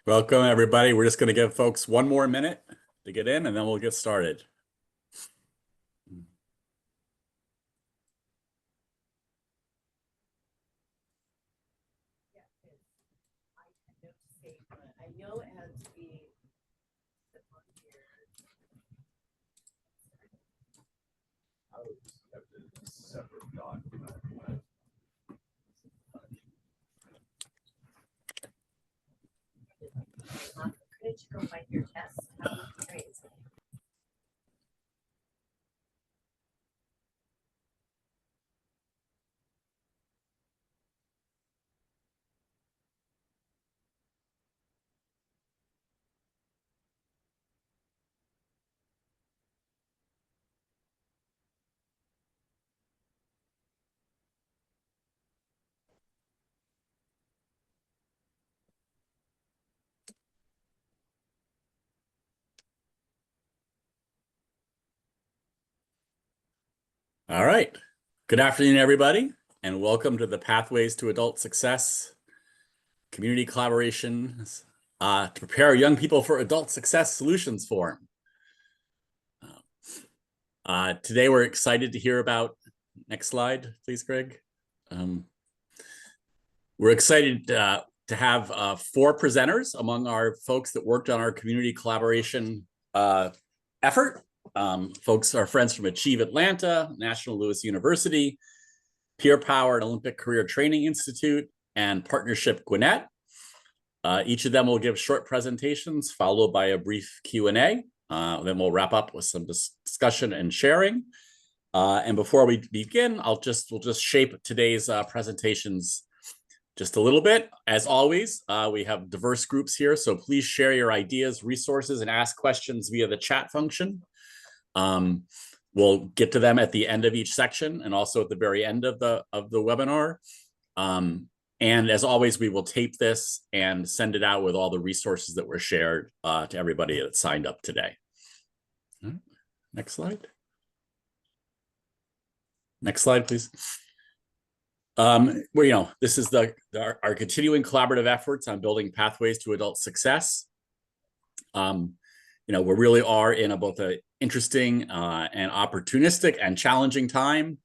Welcome, everybody. We're just going to give folks one more minute to get in, and then we'll get started. Could you go find your test? Great. All right. Good afternoon, everybody, and welcome to the Pathways to Adult Success Community Collaboration to prepare young people for adult success solutions forum. Today, we're excited to hear about, next slide, please, Greg. We're excited to have 4 presenters among our folks that worked on our community collaboration effort. Folks are friends from Achieve Atlanta, National Louis University, Peer Power and Olympic Career Training Institute, and Partnership Gwinnett. Each of them will give short presentations followed by a brief Q&A. Then we'll wrap up with some discussion and sharing. And before we begin, we'll just shape today's presentations just a little bit. As always, we have diverse groups here, so please share your ideas, resources, and ask questions via the chat function. We'll get to them at the end of each section and also at the very end of the webinar. And as always, we will tape this and send it out with all the resources that were shared to everybody that signed up today. Next slide. Next slide, please. This is our continuing collaborative efforts on building pathways to adult success. We really are in both an interesting and opportunistic and challenging time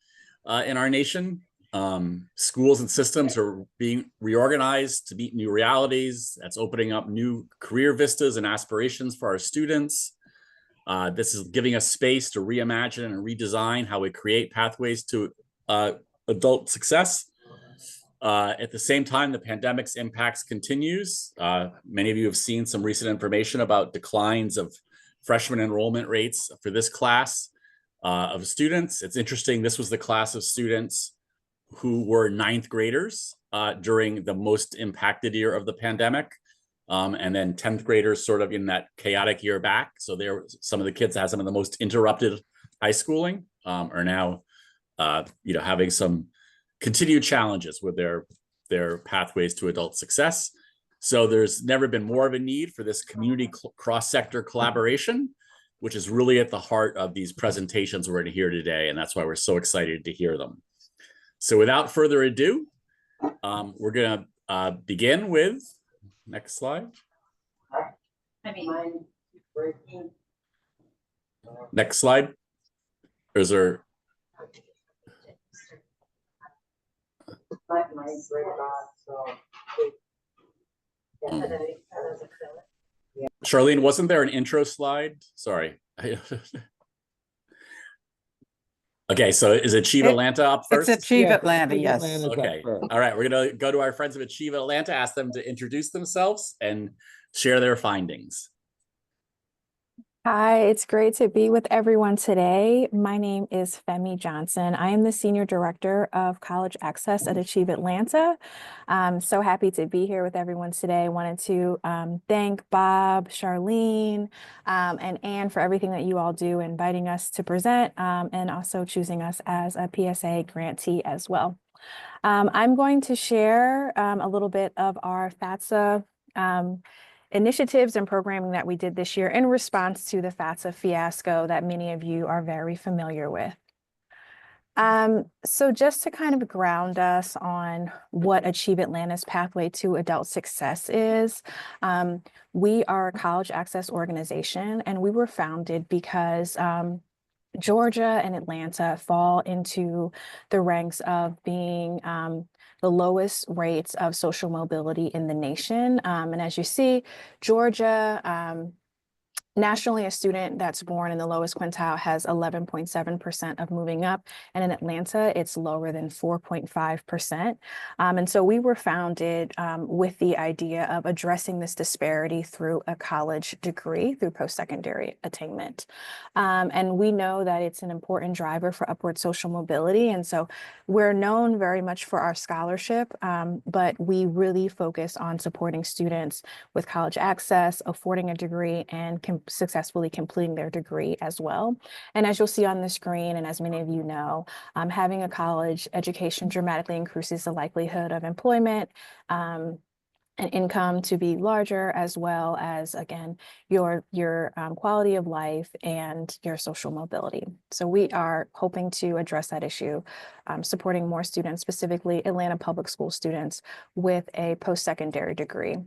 in our nation. Schools and systems are being reorganized to meet new realities. That's opening up new career vistas and aspirations for our students. This is giving us space to reimagine and redesign how we create pathways to adult success. At the same time, the pandemic's impacts continues. Many of you have seen some recent information about declines of freshman enrollment rates for this class of students. It's interesting, this was the class of students who were 9th graders during the most impacted year of the pandemic. And then 10th graders sort of in that chaotic year back. So some of the kids that had some of the most interrupted high schooling are now having some continued challenges with their pathways to adult success. So there's never been more of a need for this community cross-sector collaboration, which is really at the heart of these presentations we're going to hear today. And that's why we're so excited to hear them. So without further ado, we're going to begin with, next slide. Next slide. Or is there? Charlene, wasn't there an intro slide? Sorry. Okay, so is Achieve Atlanta up first? It's Achieve Atlanta, yes. Okay, all right, we're gonna go to our friends of Achieve Atlanta, ask them to introduce themselves and share their findings. Hi, it's great to be with everyone today. My name is Femi Johnson. I am the Senior Director of College Access at Achieve Atlanta. I'm so happy to be here with everyone today. I wanted to thank Bob, Charlene, and Anne for everything that you all do, inviting us to present and also choosing us as a PSA grantee as well. I'm going to share a little bit of our FAFSA initiatives and programming that we did this year in response to the FAFSA fiasco that many of you are very familiar with. So just to kind of ground us on what Achieve Atlanta's pathway to adult success is, we are a college access organization, and we were founded because Georgia and Atlanta fall into the ranks of being the lowest rates of social mobility in the nation. And as you see, Georgia, nationally, a student that's born in the lowest quintile has 11.7% of moving up, and in Atlanta, it's lower than 4.5%. And so we were founded with the idea of addressing this disparity through a college degree, through post-secondary attainment. And we know that it's an important driver for upward social mobility. And so we're known very much for our scholarship, but we really focus on supporting students with college access, affording a degree, and successfully completing their degree as well. And as you'll see on the screen, and as many of you know, having a college education dramatically increases the likelihood of employment, and income to be larger, as well as, again, your quality of life and your social mobility. So we are hoping to address that issue, supporting more students, specifically Atlanta public school students, with a post-secondary degree.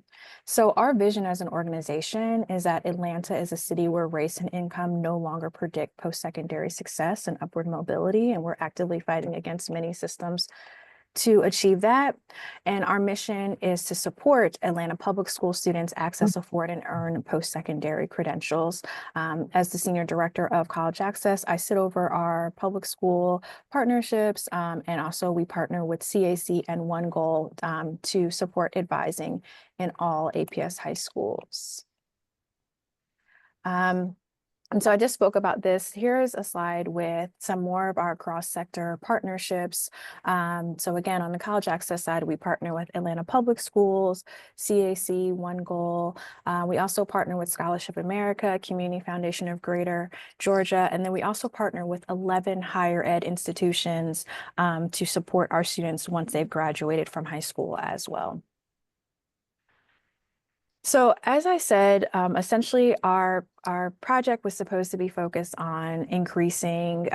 So our vision as an organization is that Atlanta is a city where race and income no longer predict post-secondary success and upward mobility, and we're actively fighting against many systems to achieve that. And our mission is to support Atlanta public school students access, afford, and earn post-secondary credentials. As the Senior Director of College Access, I sit over our public school partnerships, and also we partner with CAC and One Goal to support advising in all APS high schools. And so I just spoke about this. Here's a slide with some more of our cross-sector partnerships. So again, on the college access side, we partner with Atlanta Public Schools, CAC, One Goal. We also partner with Scholarship America, Community Foundation of Greater Georgia. And then we also partner with 11 higher ed institutions to support our students once they've graduated from high school as well. So as I said, essentially our project was supposed to be focused on increasing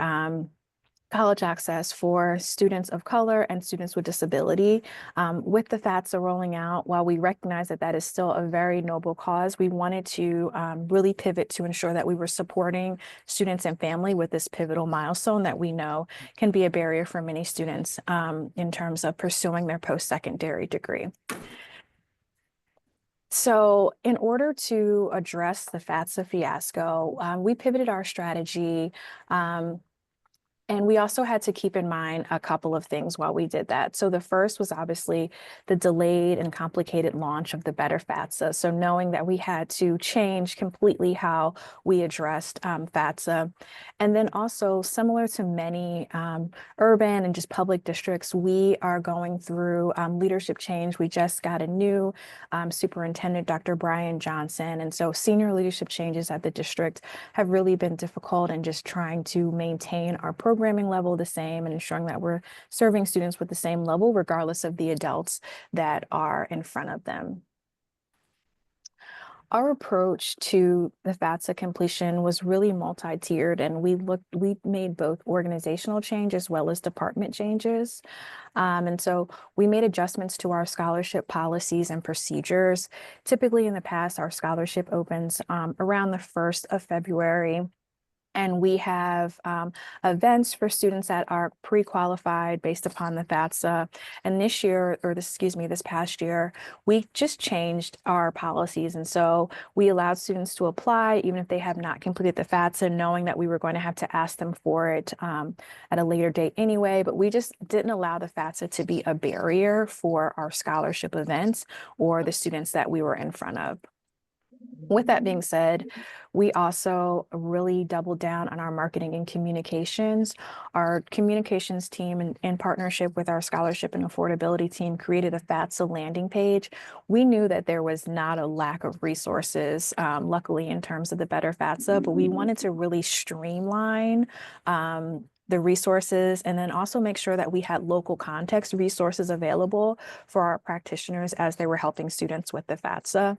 college access for students of color and students with disability. With the FAFSA rolling out, while we recognize that that is still a very noble cause, we wanted to really pivot to ensure that we were supporting students and family with this pivotal milestone that we know can be a barrier for many students in terms of pursuing their post-secondary degree. So in order to address the FAFSA fiasco, we pivoted our strategy, and we also had to keep in mind a couple of things while we did that. So the first was obviously the delayed and complicated launch of the Better FAFSA. So knowing that we had to change completely how we addressed FAFSA. And then also, similar to many urban and just public districts, we are going through leadership change. We just got a new superintendent, Dr. Brian Johnson. And so senior leadership changes at the district have really been difficult, and just trying to maintain our programming level the same and ensuring that we're serving students with the same level, regardless of the adults that are in front of them. Our approach to the FAFSA completion was really multi-tiered, and we made both organizational change as well as department changes. And so we made adjustments to our scholarship policies and procedures. Typically in the past, our scholarship opens around the 1st of February. And we have events for students that are pre-qualified based upon the FAFSA. And this year, or this past year, we just changed our policies. And so we allowed students to apply even if they have not completed the FAFSA, knowing that we were going to have to ask them for it at a later date anyway. But we just didn't allow the FAFSA to be a barrier for our scholarship events or the students that we were in front of. With that being said, we also really doubled down on our marketing and communications. Our communications team, in partnership with our scholarship and affordability team, created a FAFSA landing page. We knew that there was not a lack of resources, luckily, in terms of the Better FAFSA, but we wanted to really streamline the resources, and then also make sure that we had local context resources available for our practitioners as they were helping students with the FAFSA.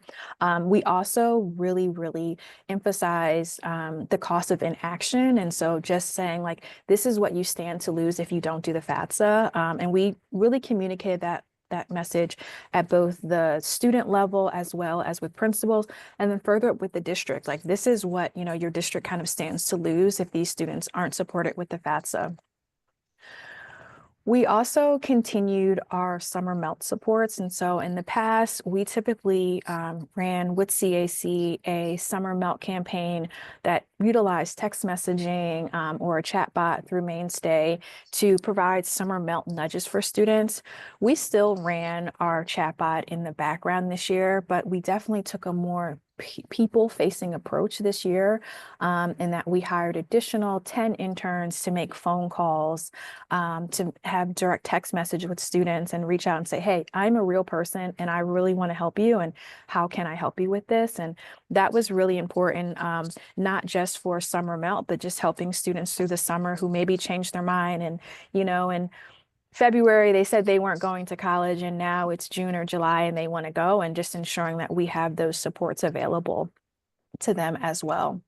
We also really emphasize the cost of inaction. And so just saying like, this is what you stand to lose if you don't do the FAFSA. And we really communicated that message at both the student level as well as with principals, and then further up with the district. Like, this is what, you know, your district kind of stands to lose if these students aren't supported with the FAFSA. We also continued our summer melt supports. And so in the past, we typically ran with CAC a summer melt campaign that utilized text messaging or a chat bot through Mainstay to provide summer melt nudges for students. We still ran our chat bot in the background this year, but we definitely took a more people-facing approach this year, in that we hired additional 10 interns to make phone calls, to have direct text message with students and reach out and say, hey, I'm a real person and I really want to help you, and how can I help you with this? And that was really important, not just for summer melt, but just helping students through the summer who maybe changed their mind. And, you know, and February, they said they weren't going to college, and now it's June or July and they want to go, and just ensuring that we have those supports available to them as well.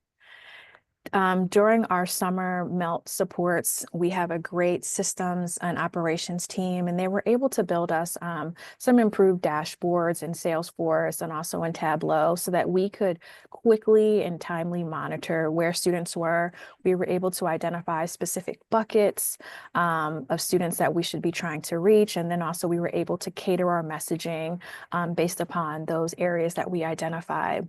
During our summer melt supports, we have a great systems and operations team, and they were able to build us some improved dashboards in Salesforce and also in Tableau so that we could quickly and timely monitor where students were. We were able to identify specific buckets of students that we should be trying to reach. And then also we were able to cater our messaging based upon those areas that we identified.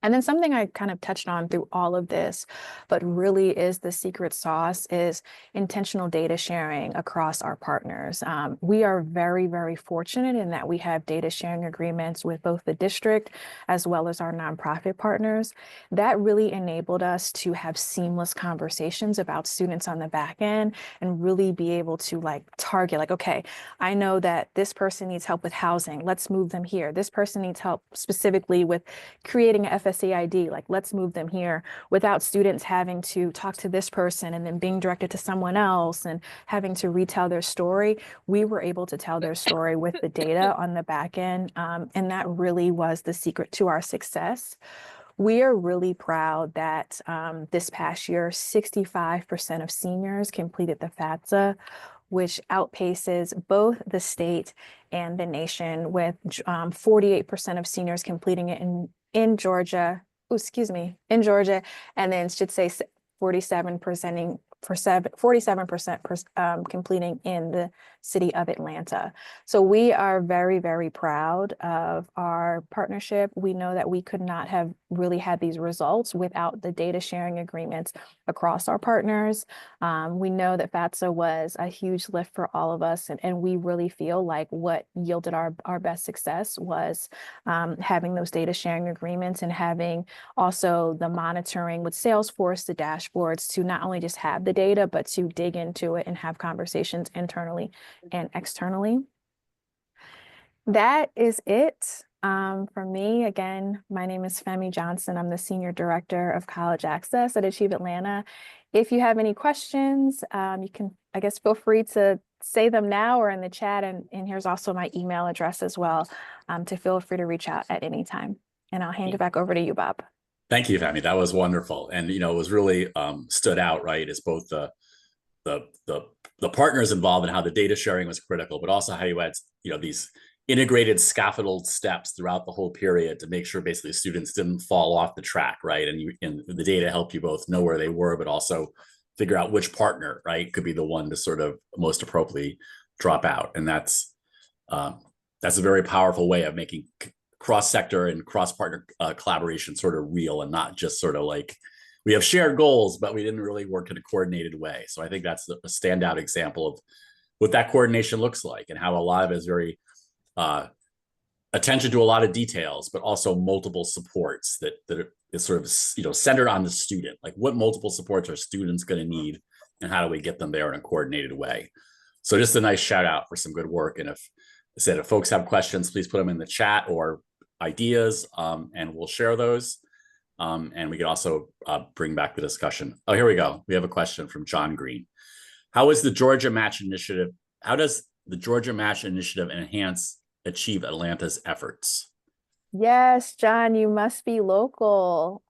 And then something I kind of touched on through all of this, but really is the secret sauce, is intentional data sharing across our partners. We are very fortunate in that we have data sharing agreements with both the district as well as our nonprofit partners. That really enabled us to have seamless conversations about students on the back end and really be able to like target, like, okay, I know that this person needs help with housing. Let's move them here. This person needs help specifically with creating an FSAID, like let's move them here, without students having to talk to this person and then being directed to someone else and having to retell their story. We were able to tell their story with the data on the back end, and that really was the secret to our success. We are really proud that this past year, 65% of seniors completed the FAFSA, which outpaces both the state and the nation, with 48% of seniors completing it in Georgia, in Georgia, and then should say 47% completing in the city of Atlanta. So we are very proud of our partnership. We know that we could not have really had these results without the data sharing agreements across our partners. We know that FAFSA was a huge lift for all of us, and we really feel like what yielded our best success was having those data sharing agreements and having also the monitoring with Salesforce, the dashboards, to not only just have the data, but to dig into it and have conversations internally and externally. That is it for me. Again, my name is Femi Johnson. I'm the Senior Director of College Access at Achieve Atlanta. If you have any questions, you can, I guess, feel free to say them now or in the chat. And here's also my email address as well, to feel free to reach out at any time. And I'll hand it back over to you, Bob. Thank you, Femi. That was wonderful. And, you know, it was really stood out, right, is both the partners involved and how the data sharing was critical, but also how you had, you know, these integrated scaffolded steps throughout the whole period to make sure basically students didn't fall off the track, right? And the data helped you both know where they were, but also figure out which partner, right, could be the one to sort of most appropriately drop out. And that's a very powerful way of making cross-sector and cross-partner collaboration sort of real, and not just sort of like, we have shared goals, but we didn't really work in a coordinated way. So I think that's a standout example of what that coordination looks like, and how a lot of it is very attention to a lot of details, but also multiple supports that is sort of, you know, centered on the student. Like, what multiple supports are students going to need, and how do we get them there in a coordinated way? So just a nice shout out for some good work. And if folks have questions, please put them in the chat or ideas, and we'll share those. And we can also bring back the discussion. Oh, here we go. We have a question from John Green. How is the Georgia Match Initiative? How does the Georgia Match Initiative enhance Achieve Atlanta's efforts? Yes, John, you must be local.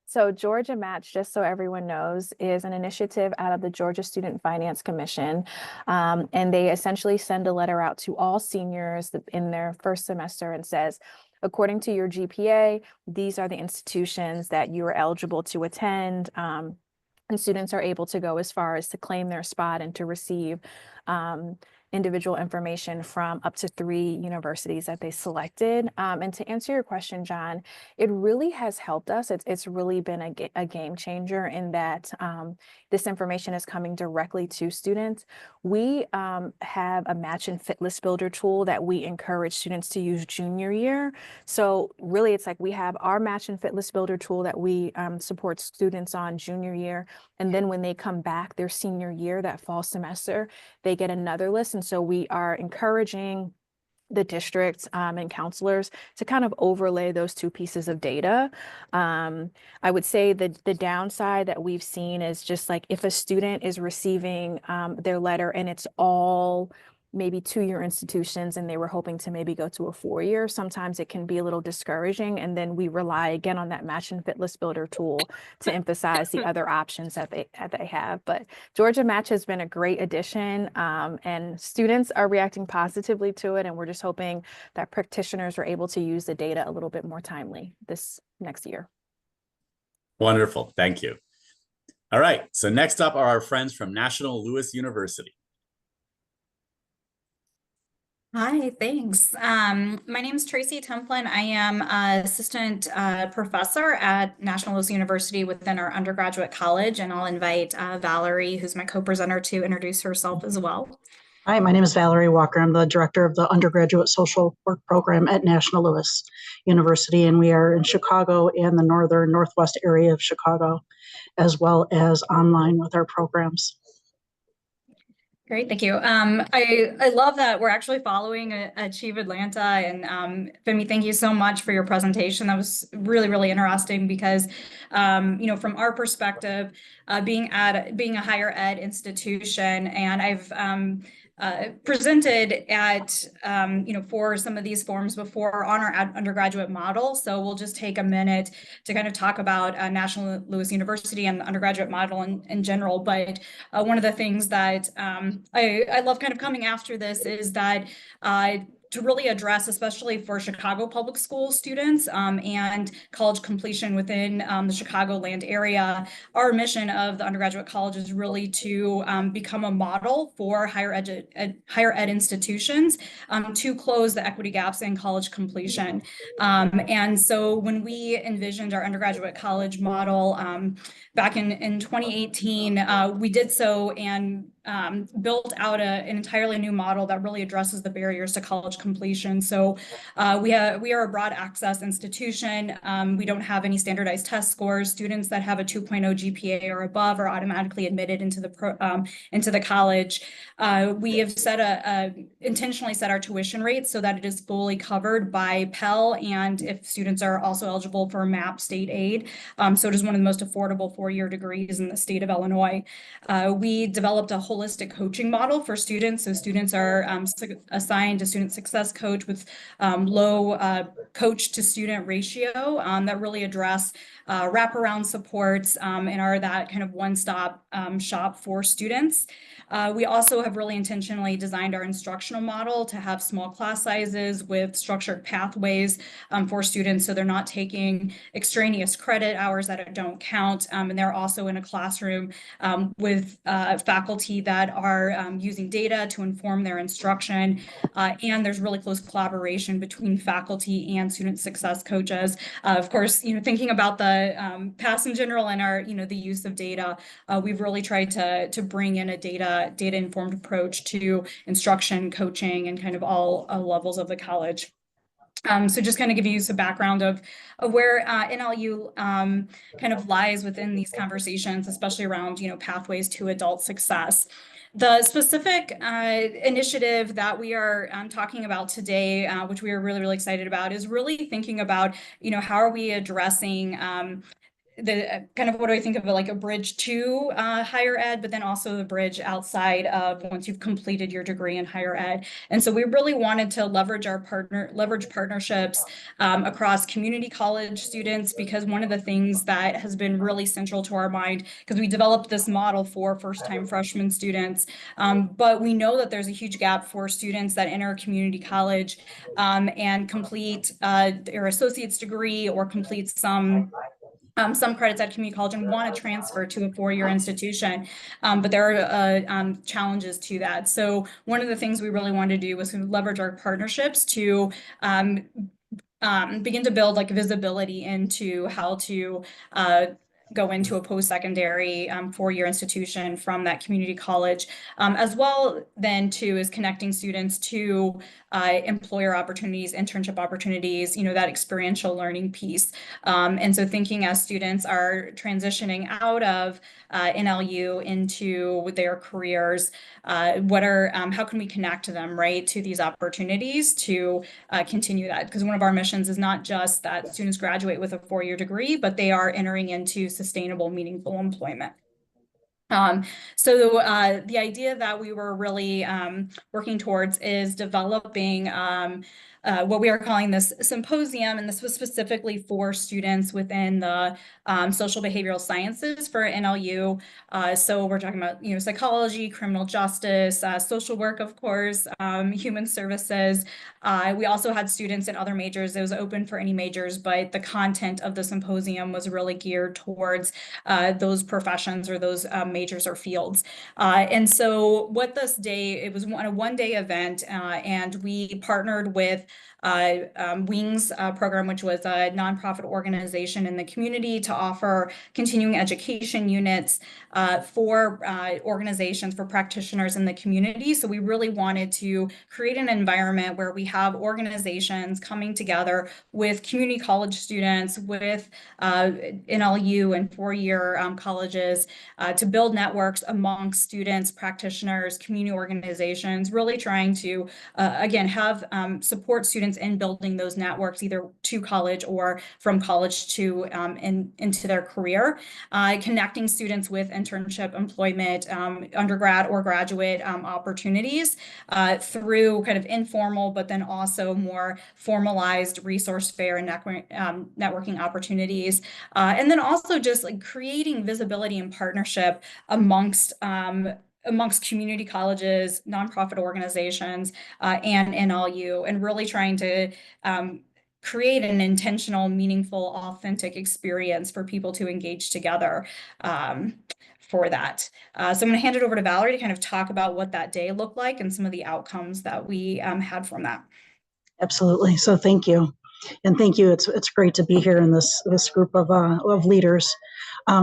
So Georgia Match, just so everyone knows, is an initiative out of the Georgia Student Finance Commission. And they essentially send a letter out to all seniors in their first semester and says, according to your GPA, these are the institutions that you are eligible to attend. And students are able to go as far as to claim their spot and to receive individual information from up to 3 universities that they selected. And to answer your question, John, it really has helped us. It's really been a game changer in that this information is coming directly to students. We have a match and fit list builder tool that we encourage students to use junior year. So really, it's like we have our match and fit list builder tool that we support students on junior year. And then when they come back their senior year, that fall semester, they get another list. And so we are encouraging the districts and counselors to kind of overlay those 2 pieces of data. I would say that the downside that we've seen is just like if a student is receiving their letter and it's all maybe 2-year institutions and they were hoping to maybe go to a 4-year, sometimes it can be a little discouraging. And then we rely again on that match and fit list builder tool to emphasize the other options that they have. But Georgia Match has been a great addition, and students are reacting positively to it. And we're just hoping that practitioners are able to use the data a little bit more timely this next year. Wonderful. Thank you. All right. So next up are our friends from National Louis University. Hi, thanks. My name is Tracy Templin. I am an assistant professor at National Louis University within our undergraduate college, and I'll invite Valerie, who's my co-presenter, to introduce herself as well. Hi, my name is Valerie Walker. I'm the director of the undergraduate social work program at National Louis University, and we are in Chicago and the northwest area of Chicago, as well as online with our programs. Great, thank you. I love that we're actually following Achieve Atlanta, and Femi, thank you so much for your presentation. That was really, really interesting because, from our perspective, being a higher ed institution, and I've presented at, for some of these forums before on our undergraduate model. So we'll just take a minute to kind of talk about National Louis University and the undergraduate model in general. But one of the things that I love kind of coming after this is that to really address, especially for Chicago public school students and college completion within the Chicagoland area, our mission of the undergraduate college is really to become a model for higher ed institutions to close the equity gaps in college completion. And so when we envisioned our undergraduate college model back in 2018, we did so and built out an entirely new model that really addresses the barriers to college completion. So we are a broad access institution. We don't have any standardized test scores. Students that have a 2.0 GPA or above are automatically admitted into the college. We have intentionally set our tuition rates so that it is fully covered by Pell, and if students are also eligible for MAP state aid. So it is one of the most affordable 4-year degrees in the state of Illinois. We developed a holistic coaching model for students. So students are assigned a student success coach with low coach to student ratio that really address wraparound supports and are that kind of one-stop shop for students. We also have really intentionally designed our instructional model to have small class sizes with structured pathways for students, so they're not taking extraneous credit hours that don't count, and they're also in a classroom with faculty that are using data to inform their instruction, and there's really close collaboration between faculty and student success coaches. Of course, thinking about the PASS in general and our, the use of data, we've really tried to bring in a data-informed approach to instruction, coaching, and kind of all levels of the college. So just kind of give you some background of where NLU kind of lies within these conversations, especially around, pathways to adult success. The specific initiative that we are talking about today, which we are really, really excited about, is really thinking about, how are we addressing kind of what do I think of it, like a bridge to higher ed, but then also the bridge outside of once you've completed your degree in higher ed. And so we really wanted to leverage partnerships across community college students, because one of the things that has been really central to our mind, because we developed this model for first-time freshman students, but we know that there's a huge gap for students that enter community college and complete their associate's degree or complete some credits at community college and want to transfer to a four-year institution, but there are challenges to that. So one of the things we really wanted to do was to leverage our partnerships to begin to build like visibility into how to go into a post-secondary four-year institution from that community college, as well then too is connecting students to employer opportunities, internship opportunities, that experiential learning piece. And so thinking as students are transitioning out of NLU into their careers, how can we connect them, right, to these opportunities to continue that? Because one of our missions is not just that students graduate with a four-year degree, but they are entering into sustainable, meaningful employment. So the idea that we were really working towards is developing what we are calling this symposium, and this was specifically for students within the social behavioral sciences for NLU. So we're talking about psychology, criminal justice, social work, of course, human services. We also had students in other majors. It was open for any majors, but the content of the symposium was really geared towards those professions or those majors or fields. And so what this day, it was a one-day event, and we partnered with Wings program, which was a nonprofit organization in the community to offer continuing education units for organizations, for practitioners in the community. So we really wanted to create an environment where we have organizations coming together with community college students, with NLU and four-year colleges to build networks amongst students, practitioners, community organizations, really trying to, again, have support students in building those networks, either to college or from college to into their career, connecting students with internship, employment, undergrad or graduate opportunities through kind of informal, but then also more formalized resource fair and networking opportunities. And then also just like creating visibility and partnership amongst community colleges, nonprofit organizations, and NLU, and really trying to create an intentional, meaningful, authentic experience for people to engage together for that. So I'm going to hand it over to Valerie to kind of talk about what that day looked like and some of the outcomes that we had from that. Absolutely. So thank you. And thank you. It's great to be here in this group of leaders.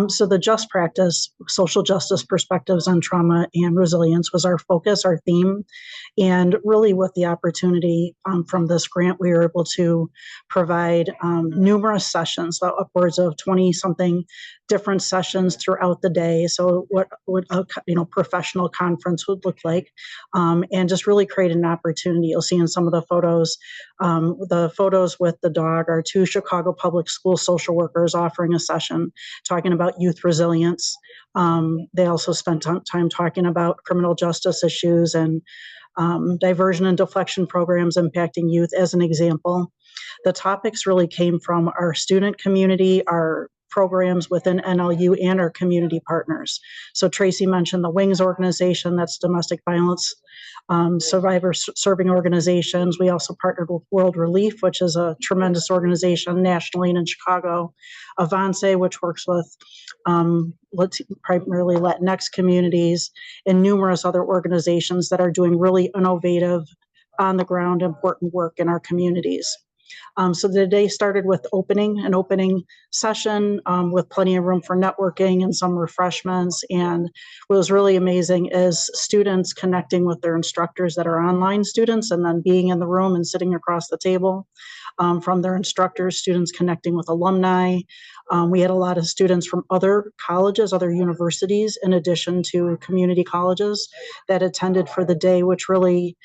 So the Just Practice, Social Justice Perspectives on Trauma and Resilience was our focus, our theme. And really with the opportunity from this grant, we were able to provide numerous sessions, so upwards of 20-something different sessions throughout the day. So what a professional conference would look like, and just really create an opportunity. You'll see in some of the photos with the dog are two Chicago public school social workers offering a session talking about youth resilience. They also spent time talking about criminal justice issues and diversion and deflection programs impacting youth as an example. The topics really came from our student community, our programs within NLU, and our community partners. So Tracy mentioned the Wings organization, that's domestic violence survivor serving organizations. We also partnered with World Relief, which is a tremendous organization nationally and in Chicago. Avance, which works with primarily Latinx communities, and numerous other organizations that are doing really innovative, on the ground, important work in our communities. So the day started with an opening session with plenty of room for networking and some refreshments. And what was really amazing is students connecting with their instructors that are online students and then being in the room and sitting across the table. from their instructors, students connecting with alumni. We had a lot of students from other colleges, other universities, in addition to community colleges that attended for the day, which really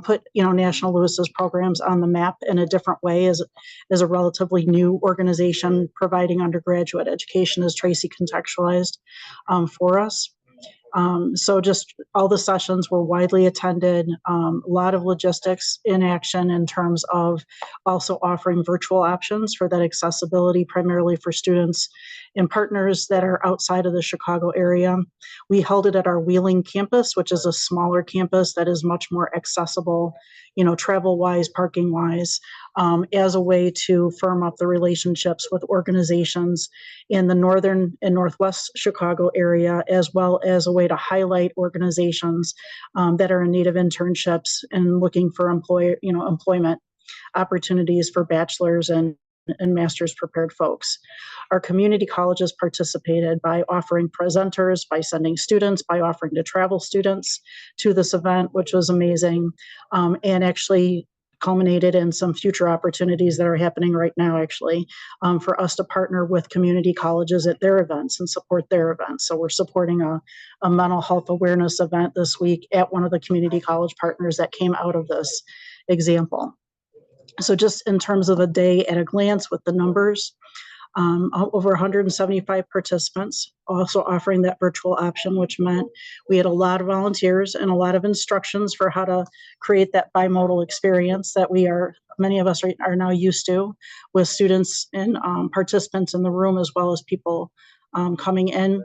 put, National Lewis's programs on the map in a different way as a relatively new organization providing undergraduate education, as Tracy contextualized for us. So just all the sessions were widely attended, a lot of logistics in action in terms of also offering virtual options for that accessibility, primarily for students and partners that are outside of the Chicago area. We held it at our Wheeling campus, which is a smaller campus that is much more accessible, travel-wise, parking-wise, as a way to firm up the relationships with organizations in the northern and northwest Chicago area, as well as a way to highlight organizations that are in need of internships and looking for employment opportunities for bachelor's and master's prepared folks. Our community colleges participated by offering presenters, by sending students, by offering to travel students to this event, which was amazing, and actually culminated in some future opportunities that are happening right now, actually, for us to partner with community colleges at their events and support their events. So we're supporting a mental health awareness event this week at one of the community college partners that came out of this example. So just in terms of the day at a glance with the numbers, over 175 participants, also offering that virtual option, which meant we had a lot of volunteers and a lot of instructions for how to create that bimodal experience that many of us are now used to, with students and participants in the room, as well as people coming in.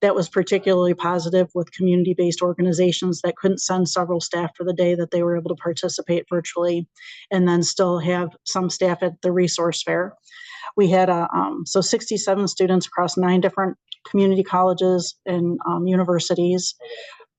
That was particularly positive with community-based organizations that couldn't send several staff for the day, that they were able to participate virtually and then still have some staff at the resource fair. We had 67 students across 9 different community colleges and universities,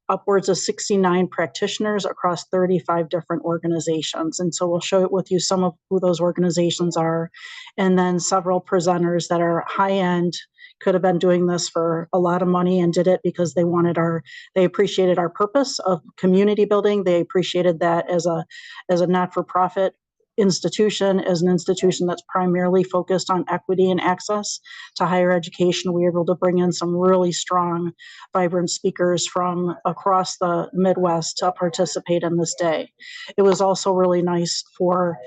upwards of 69 practitioners across 35 different organizations. And so we'll show it with you some of who those organizations are, and then several presenters that are high-end, could have been doing this for a lot of money and did it because they appreciated our purpose of community building. They appreciated that as a not-for-profit institution, as an institution that's primarily focused on equity and access to higher education. We were able to bring in some really strong, vibrant speakers from across the Midwest to participate in this day. It was also really nice for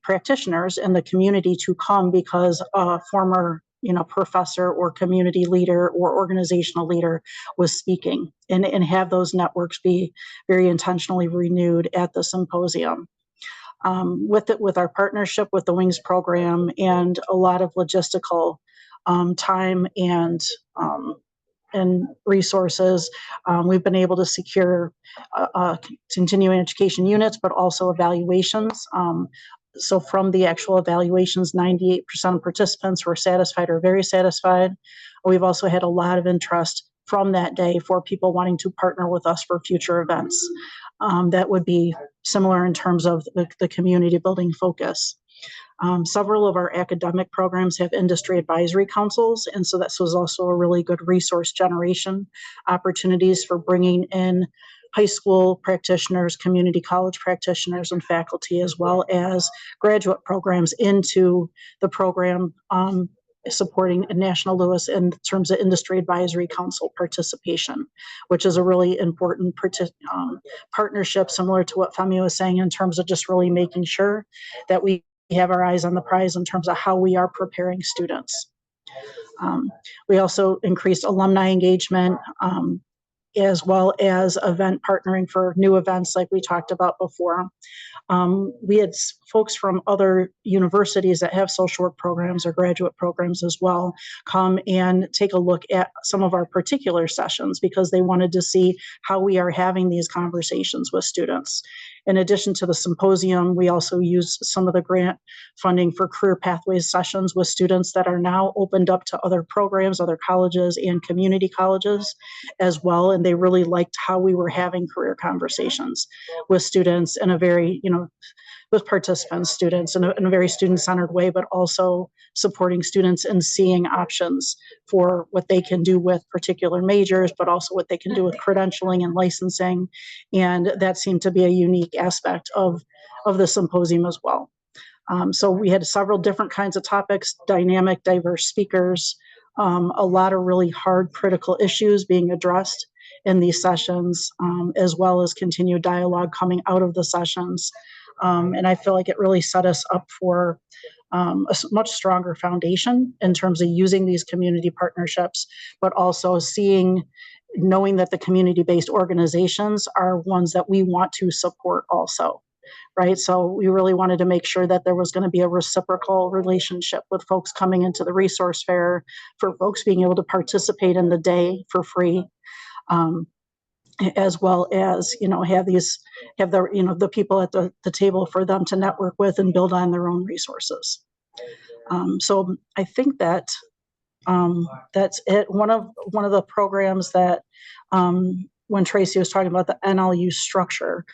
practitioners in the community to come because a former professor or community leader or organizational leader was speaking, and have those networks be very intentionally renewed at the symposium. With our partnership with the Wings program and a lot of logistical time and resources, we've been able to secure continuing education units, but also evaluations. So from the actual evaluations, 98% of participants were satisfied or very satisfied. We've also had a lot of interest from that day for people wanting to partner with us for future events. That would be similar in terms of the community building focus. Several of our academic programs have industry advisory councils, and so this was also a really good resource generation opportunities for bringing in high school practitioners, community college practitioners, and faculty, as well as graduate programs into the program, supporting National Lewis in terms of industry advisory council participation, which is a really important partnership, similar to what Femi was saying, in terms of just really making sure that we have our eyes on the prize in terms of how we are preparing students. We also increased alumni engagement, as well as event partnering for new events like we talked about before. We had folks from other universities that have social work programs or graduate programs as well come and take a look at some of our particular sessions because they wanted to see how we are having these conversations with students. In addition to the symposium, we also use some of the grant funding for career pathways sessions with students that are now opened up to other programs, other colleges and community colleges as well. And they really liked how we were having career conversations with students in a very, with participants, students in a very student-centered way, but also supporting students and seeing options for what they can do with particular majors, but also what they can do with credentialing and licensing. And that seemed to be a unique aspect of the symposium as well. So we had several different kinds of topics, dynamic, diverse speakers, a lot of really hard critical issues being addressed in these sessions, as well as continued dialogue coming out of the sessions. And I feel like it really set us up for much stronger foundation in terms of using these community partnerships, but also knowing that the community-based organizations are ones that we want to support also, right? So we really wanted to make sure that there was going to be a reciprocal relationship with folks coming into the resource fair, for folks being able to participate in the day for free, as well as, have the people at the table for them to network with and build on their own resources. So I think that's it. One of the programs that, when Tracy was talking about the NLU structure,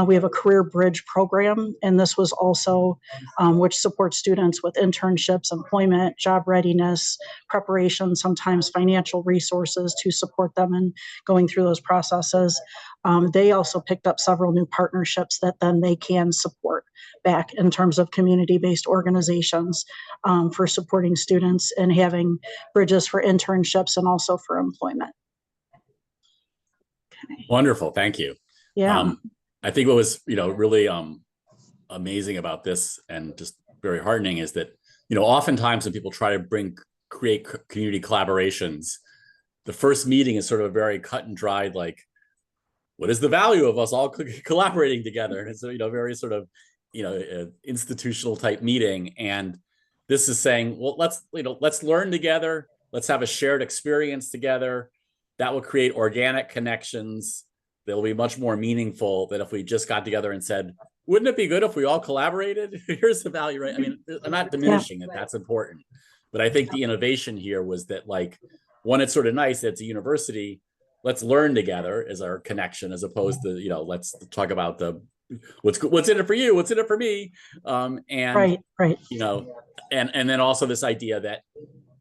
we have a career bridge program, and this was also which supports students with internships, employment, job readiness, preparation, sometimes financial resources to support them in going through those processes. They also picked up several new partnerships that then they can support back in terms of community-based organizations for supporting students and having bridges for internships and also for employment. Okay. Wonderful, thank you. Yeah. I think what was, really amazing about this and just very heartening is that, oftentimes when people try to create community collaborations, the first meeting is sort of a very cut and dried, like, what is the value of us all collaborating together? And it's, very sort of, institutional type meeting. And this is saying, well, let's learn together. Let's have a shared experience together. That will create organic connections. They'll be much more meaningful than if we just got together and said, wouldn't it be good if we all collaborated? Here's the value, right? I mean, I'm not diminishing it. That's important. But I think the innovation here was that, like, one, it's sort of nice that it's a university. Let's learn together as our connection, as opposed to, let's talk about what's in it for you, what's in it for me. And right. And then also this idea that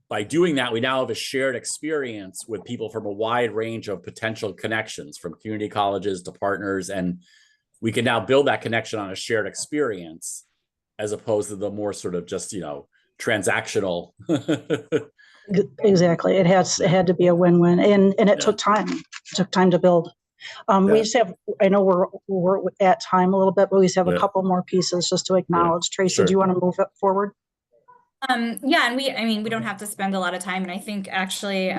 by doing that, we now have a shared experience with people from a wide range of potential connections, from community colleges to partners. And we can now build that connection on a shared experience, as opposed to the more sort of just, transactional. Exactly. It had to be a win-win, and it took time. It took time to build. We just have, I know we're at time a little bit, but we just have a couple more pieces just to acknowledge. Tracy, Sure. Do you want to move it forward? Yeah, and we don't have to spend a lot of time, and I think actually,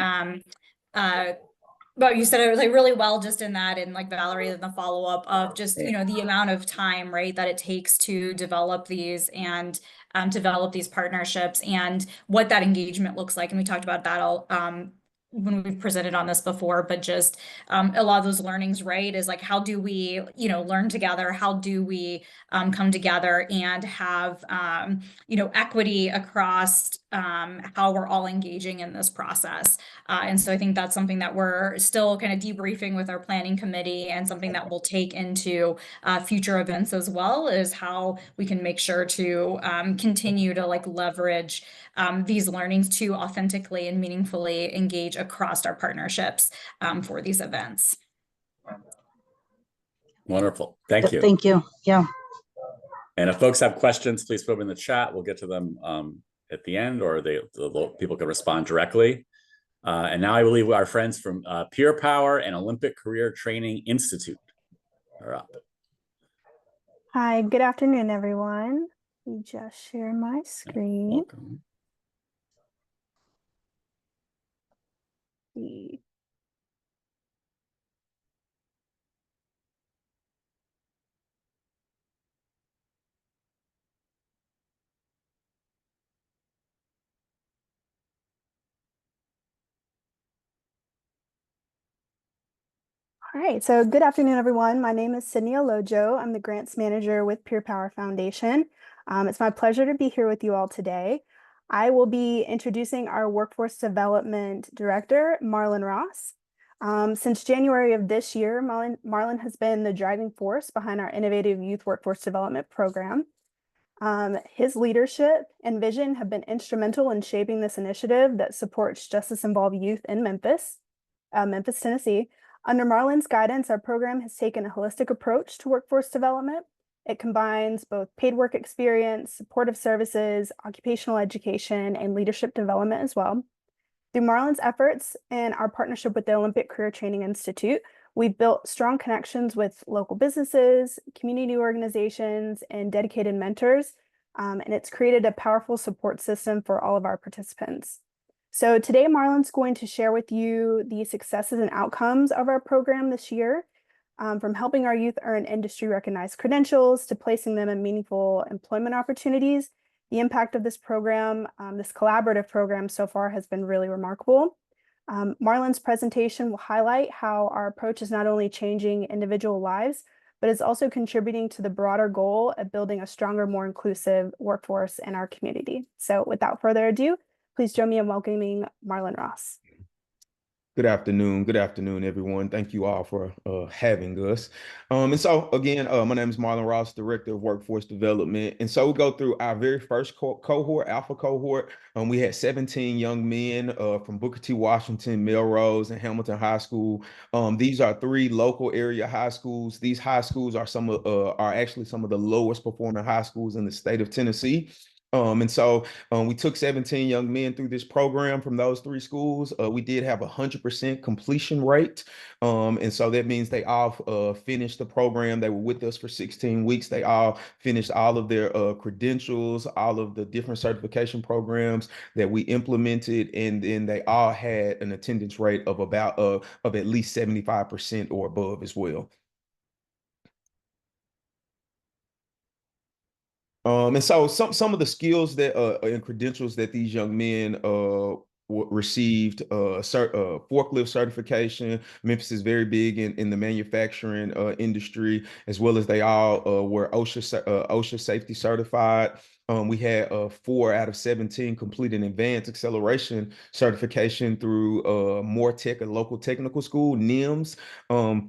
but you said it like really well just in that, and like Valerie in the follow-up of just, the amount of time, right, that it takes to develop these and develop these partnerships and what that engagement looks like. And we talked about that all when we've presented on this before, but just a lot of those learnings, right, is like, how do we, learn together? How do we come together and have, equity across how we're all engaging in this process? And so I think that's something that we're still kind of debriefing with our planning committee, and something that we'll take into future events as well, is how we can make sure to continue to like leverage these learnings to authentically and meaningfully engage across our partnerships for these events. Wonderful. Thank you. Thank you. Yeah. And if folks have questions, please put them in the chat. We'll get to them at the end, or the people can respond directly. And now I believe our friends from Peer Power and Olympic Career Training Institute are up. Hi, good afternoon, everyone. Let me just share my screen. Welcome. All right, so good afternoon, everyone. My name is Sydney Alojo. I'm the grants manager with Peer Power Foundation. It's my pleasure to be here with you all today. I will be introducing our Workforce Development Director, Marlon Ross. Since January of this year, Marlon has been the driving force behind our innovative youth workforce development program. His leadership and vision have been instrumental in shaping this initiative that supports justice-involved youth in Memphis, Tennessee. Under Marlon's guidance, our program has taken a holistic approach to workforce development, It combines both paid work experience, supportive services, occupational education, and leadership development as well. Through Marlon's efforts and our partnership with the Olympic Career Training Institute, we've built strong connections with local businesses, community organizations, and dedicated mentors, and it's created a powerful support system for all of our participants. So today, Marlon's going to share with you the successes and outcomes of our program this year, from helping our youth earn industry-recognized credentials to placing them in meaningful employment opportunities. The impact of this program, this collaborative program so far has been really remarkable. Marlon's presentation will highlight how our approach is not only changing individual lives, but is also contributing to the broader goal of building a stronger, more inclusive workforce in our community. So without further ado, please join me in welcoming Marlon Ross. Good afternoon, everyone. Thank you all for having us. And so again, my name is Marlon Ross, Director of Workforce Development. And so we go through our very first cohort, Alpha cohort. We had 17 young men from Booker T. Washington, Melrose, and Hamilton High School. These are 3 local area high schools. These high schools are actually some of the lowest performing high schools in the state of Tennessee. And so we took 17 young men through this program from those 3 schools. We did have 100% completion rate. And so that means they all finished the program. They were with us for 16 weeks. They all finished all of their credentials, all of the different certification programs that we implemented. And then they all had an attendance rate of about of at least 75% or above as well. And so some of the skills that and credentials that these young men received, forklift certification. Memphis is very big in the manufacturing industry, as well as they all were OSHA safety certified. We had 4 out of 17 complete an advanced acceleration certification through Moore-Tech, a local technical school, NIMS,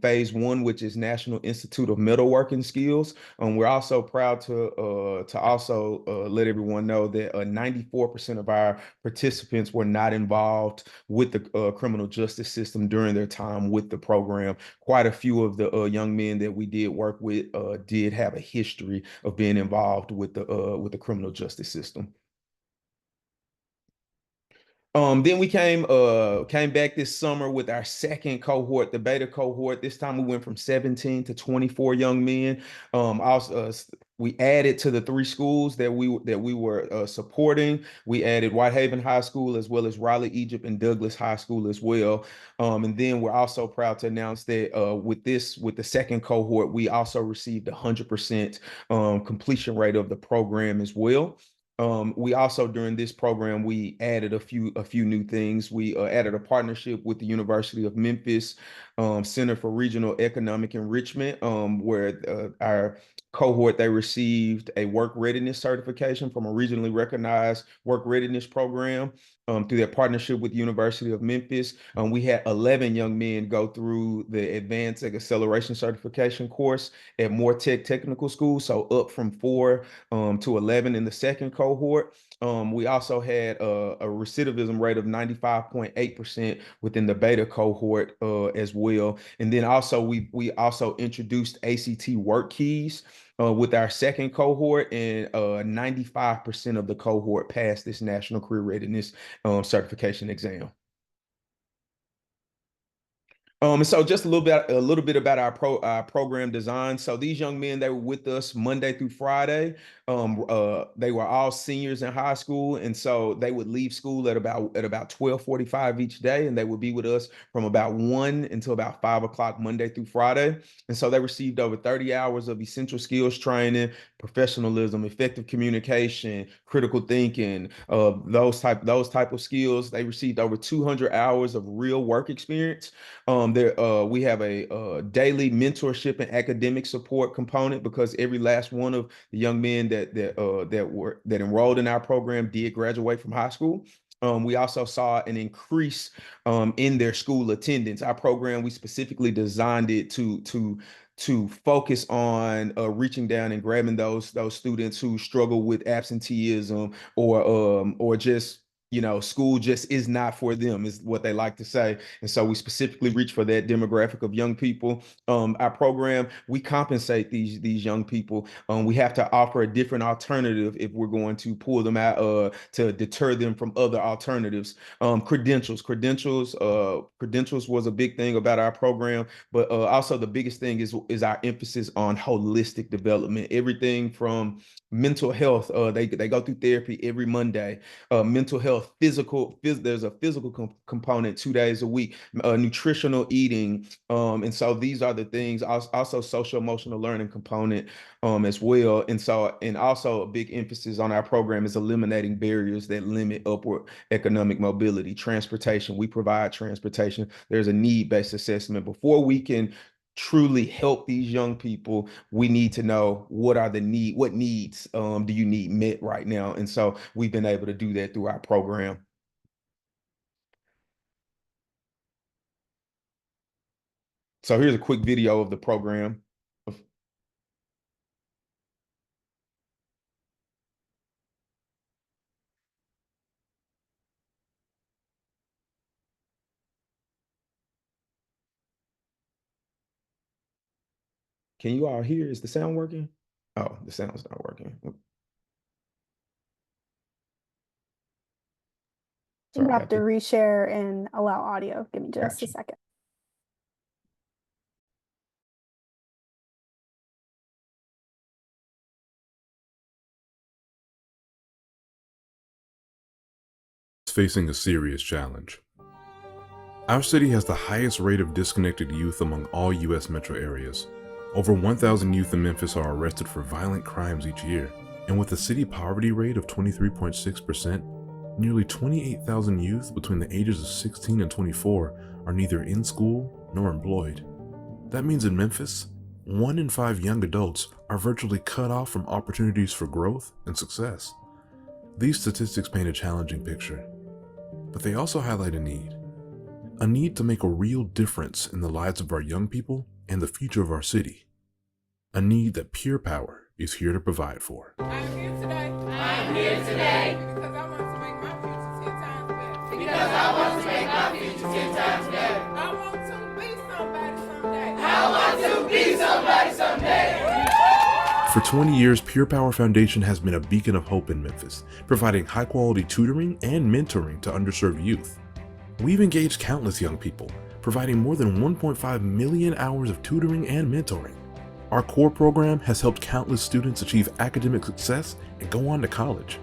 phase 1, which is National Institute of Metalworking Skills. We're also proud to also let everyone know that 94% of our participants were not involved with the criminal justice system during their time with the program. Quite a few of the young men that we did work with did have a history of being involved with the criminal justice system. Then we came back this summer with our second cohort, the beta cohort. This time we went from 17 to 24 young men. We added to the 3 schools that we were supporting. We added Whitehaven High School as well as Raleigh, Egypt, and Douglas High School as well. And then we're also proud to announce that with the second cohort, we also received 100% completion rate of the program as well. We also, during this program, we added a few new things. We added a partnership with the University of Memphis Center for Regional Economic Enrichment, where our cohort, they received a work readiness certification from a regionally recognized work readiness program. Through their partnership with the University of Memphis. We had 11 young men go through the Advanced Acceleration Certification course at Moore-Tech Technical School, so up from 4 to 11 in the second cohort. We also had a recidivism rate of 95.8% within the beta cohort as well. And then also we also introduced ACT work keys with our second cohort, and 95% of the cohort passed this National Career Readiness certification exam. And so just a little bit about our program design. So these young men, they were with us Monday through Friday. They were all seniors in high school, and so they would leave school at about 12:45 each day, and they would be with us from about 1 until about 5 o'clock Monday through Friday. And so they received over 30 hours of essential skills training, professionalism, effective communication, critical thinking, those type of skills. They received over 200 hours of real work experience. We have a daily mentorship and academic support component, because every last one of the young men that enrolled in our program did graduate from high school. We also saw an increase in their school attendance. Our program, we specifically designed it to focus on reaching down and grabbing those students who struggle with absenteeism or just school just is not for them, is what they like to say. And so we specifically reach for that demographic of young people. Our program, we compensate these young people. We have to offer a different alternative if we're going to pull them out to deter them from other alternatives. Credentials was a big thing about our program, but also the biggest thing is our emphasis on holistic development. Everything from mental health, they go through therapy every Monday. Mental health, there's a physical component 2 days a week, nutritional eating. And so these are the things, also social emotional learning component as well. And also a big emphasis on our program is eliminating barriers that limit upward economic mobility. Transportation, we provide transportation. There's a need-based assessment. Before we can truly help these young people, we need to know what needs do you need met right now. And so we've been able to do that through our program. So here's a quick video of the program. Can you all hear? Is the sound working? Oh, the sound's not working. You have to reshare and allow audio. Give me just a second. Facing a serious challenge. Our city has the highest rate of disconnected youth among all U.S. metro areas. Over 1,000 youth in Memphis are arrested for violent crimes each year, and with a city poverty rate of 23.6%, nearly 28,000 youth between the ages of 16 and 24 are neither in school nor employed. That means in Memphis, 1 in 5 young adults are virtually cut off from opportunities for growth and success. These statistics paint a challenging picture, but they also highlight a need to make a real difference in the lives of our young people and the future of our city. A need that Pure Power is here to provide for. I'm here today. Because I want to make my future 10 times better. Because I want to make my future 10 times better. I want to be somebody someday. I want to be somebody someday. For 20 years, Pure Power Foundation has been a beacon of hope in Memphis, providing high-quality tutoring and mentoring to underserved youth. We've engaged countless young people, providing more than 1.5 million hours of tutoring and mentoring. Our core program has helped countless students achieve academic success and go on to college.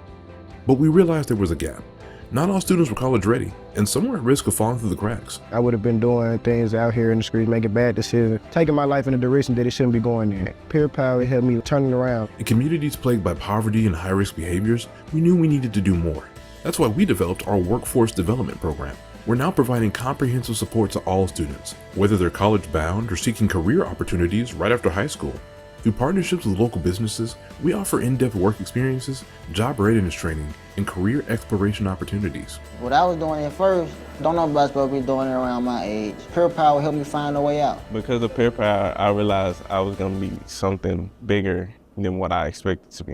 But we realized there was a gap. Not all students were college ready, and some were at risk of falling through the cracks. I would have been doing things out here in the streets, making bad decisions, taking my life in a direction that it shouldn't be going in. Pure Power helped me turn it around. In communities plagued by poverty and high-risk behaviors, we knew we needed to do more. That's why we developed our workforce development program. We're now providing comprehensive support to all students, whether they're college-bound or seeking career opportunities right after high school. Through partnerships with local businesses, we offer in-depth work experiences, job readiness training, and career exploration opportunities. What I was doing at first, don't know if I was supposed to be doing it around my age. Pure Power helped me find a way out. Because of Pure Power, I realized I was going to be something bigger than what I expected to be.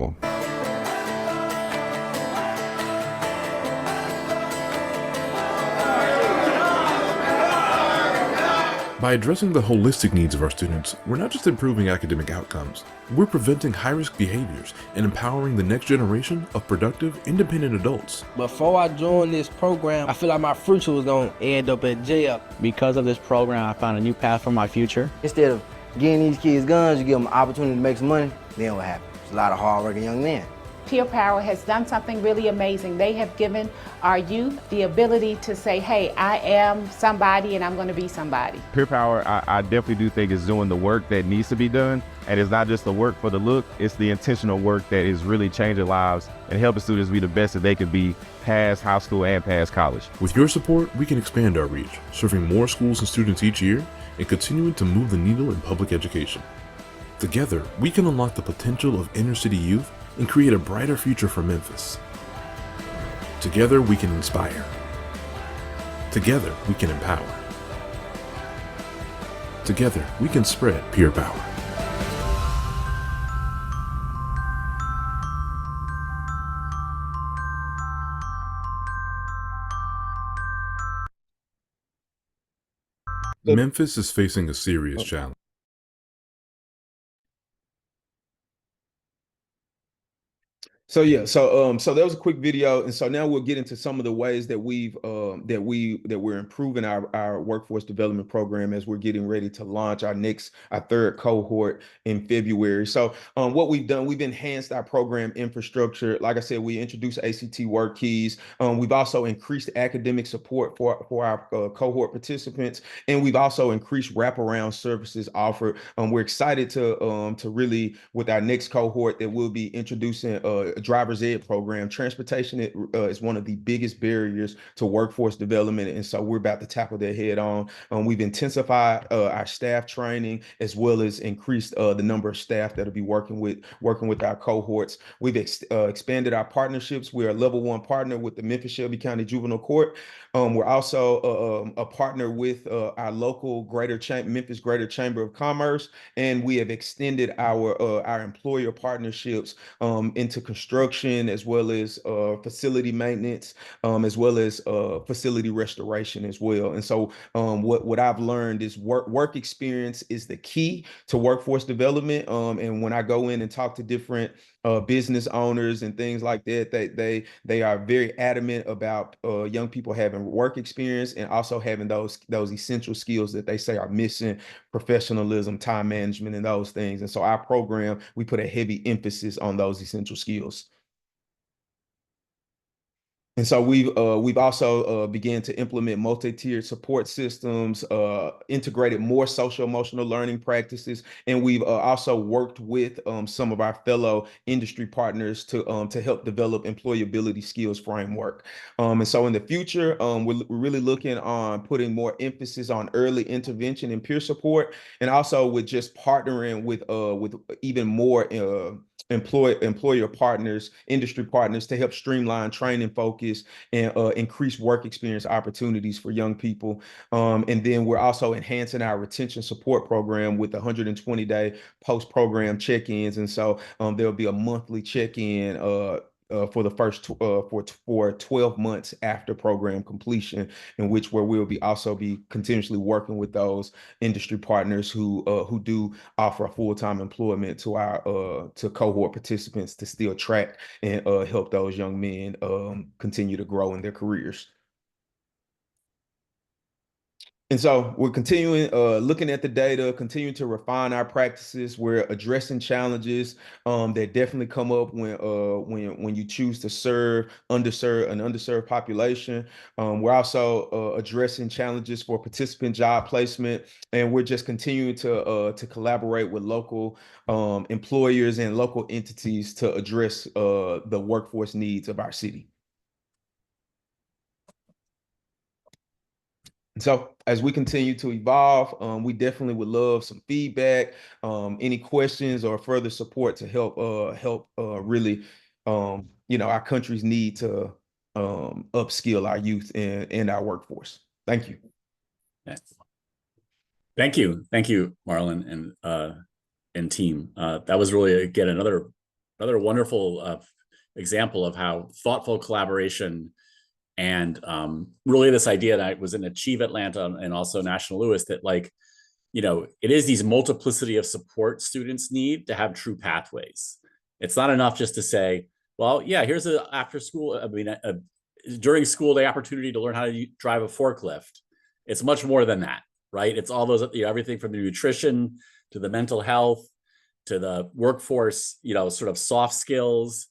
By addressing the holistic needs of our students, we're not just improving academic outcomes, we're preventing high-risk behaviors and empowering the next generation of productive, independent adults. Before I joined this program, I feel like my future was going to end up in jail. Because of this program, I found a new path for my future. Instead of getting these kids guns, you give them an opportunity to make some money, then what happens? It's a lot of hard-working young men. Pure Power has done something really amazing. They have given our youth the ability to say, hey, I am somebody and I'm going to be somebody. Pure Power, I definitely do think is doing the work that needs to be done. And it's not just the work for the look, it's the intentional work that is really changing lives and helping students be the best that they can be past high school and past college. With your support, we can expand our reach, serving more schools and students each year and continuing to move the needle in public education. Together, we can unlock the potential of inner city youth and create a brighter future for Memphis. Together, we can inspire. Together, we can empower. Together, we can spread Pure Power. Memphis is facing a serious challenge. So yeah, so that was a quick video, and so now we'll get into some of the ways that we're improving our workforce development program as we're getting ready to launch our third cohort in February. So what we've done, we've enhanced our program infrastructure. Like I said, we introduced ACT work keys. We've also increased academic support for our cohort participants, and we've also increased wraparound services offered. We're excited to really, with our next cohort, that we'll be introducing driver's ed program. Transportation is one of the biggest barriers to workforce development, and so we're about to tackle that head on. We've intensified our staff training, as well as increased the number of staff that'll be working with our cohorts. We've expanded our partnerships. We're a level 1 partner with the Memphis Shelby County Juvenile Court. We're also a partner with our local Memphis Greater Chamber of Commerce, and we have extended our employer partnerships into construction, as well as facility maintenance, as well as facility restoration as well. And so what I've learned is work experience is the key to workforce development. And when I go in and talk to different business owners and things like that, they are very adamant about young people having work experience and also having those essential skills that they say are missing: professionalism, time management, and those things. And so our program, we put a heavy emphasis on those essential skills. And so we've also began to implement multi-tiered support systems, integrated more social emotional learning practices, and we've also worked with some of our fellow industry partners to help develop employability skills framework. And so in the future, we're really looking on putting more emphasis on early intervention and peer support, and also with just partnering with even more employer partners, industry partners, to help streamline training focus and increase work experience opportunities for young people. And then we're also enhancing our retention support program with 120-day post-program check-ins. And so there'll be a monthly check-in for the first for 12 months after program completion, where we'll also be continuously working with those industry partners who do offer full-time employment to our cohort participants, to still track and help those young men continue to grow in their careers. And so we're continuing looking at the data, continuing to refine our practices. We're addressing challenges that definitely come up when you choose to serve an underserved population. We're also addressing challenges for participant job placement, and we're just continuing to collaborate with local employers and local entities to address the workforce needs of our city. So as we continue to evolve, we definitely would love some feedback, any questions, or further support to help really, our country's need to upskill our youth and our workforce. Thank you. Yes. Thank you, Marlon and team. That was really, again, another wonderful example of how thoughtful collaboration and really this idea that I was in Achieve Atlanta and also National Louis, that it is these multiplicity of support students need to have true pathways. It's not enough just to say, well, yeah, here's during school day opportunity to learn how to drive a forklift. It's much more than that, right? It's all those, everything from the nutrition to the mental health to the workforce, sort of soft skills.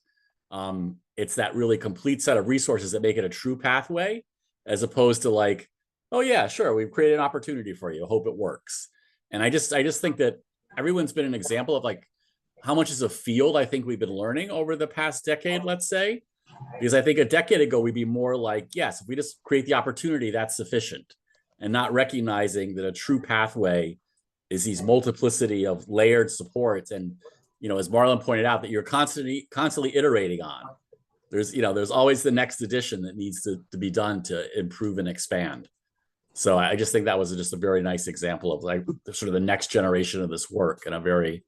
It's that really complete set of resources that make it a true pathway, as opposed to like, oh yeah, sure, we've created an opportunity for you, hope it works. And I just think that everyone's been an example of like how much as a field I think we've been learning over the past decade, let's say, because I think a decade ago we'd be more like, yes, if we just create the opportunity, that's sufficient, and not recognizing that a true pathway is these multiplicity of layered supports. And as Marlon pointed out, that you're constantly iterating on. There's always the next edition that needs to be done to improve and expand. So I just think that was just a very nice example of like sort of the next generation of this work, and a very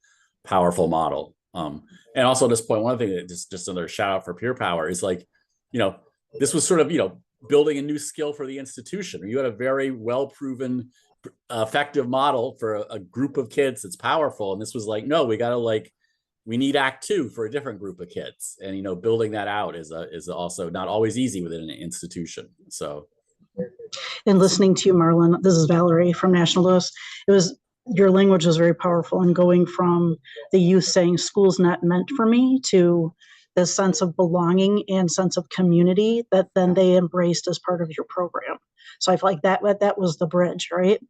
powerful model. And also at this point, one thing that just another shout out for Peer Power is like, this was sort of, building a new skill for the institution. You had a very well-proven effective model for a group of kids that's powerful. And this was like, no, we got to we need act 2 for a different group of kids. And, building that out is also not always easy within an institution. So. And listening to you, Marlon, this is Valerie from National Louis. Your language was very powerful, and going from the youth saying school's not meant for me to the sense of belonging and sense of community that then they embraced as part of your program. So I feel like that was the bridge, right?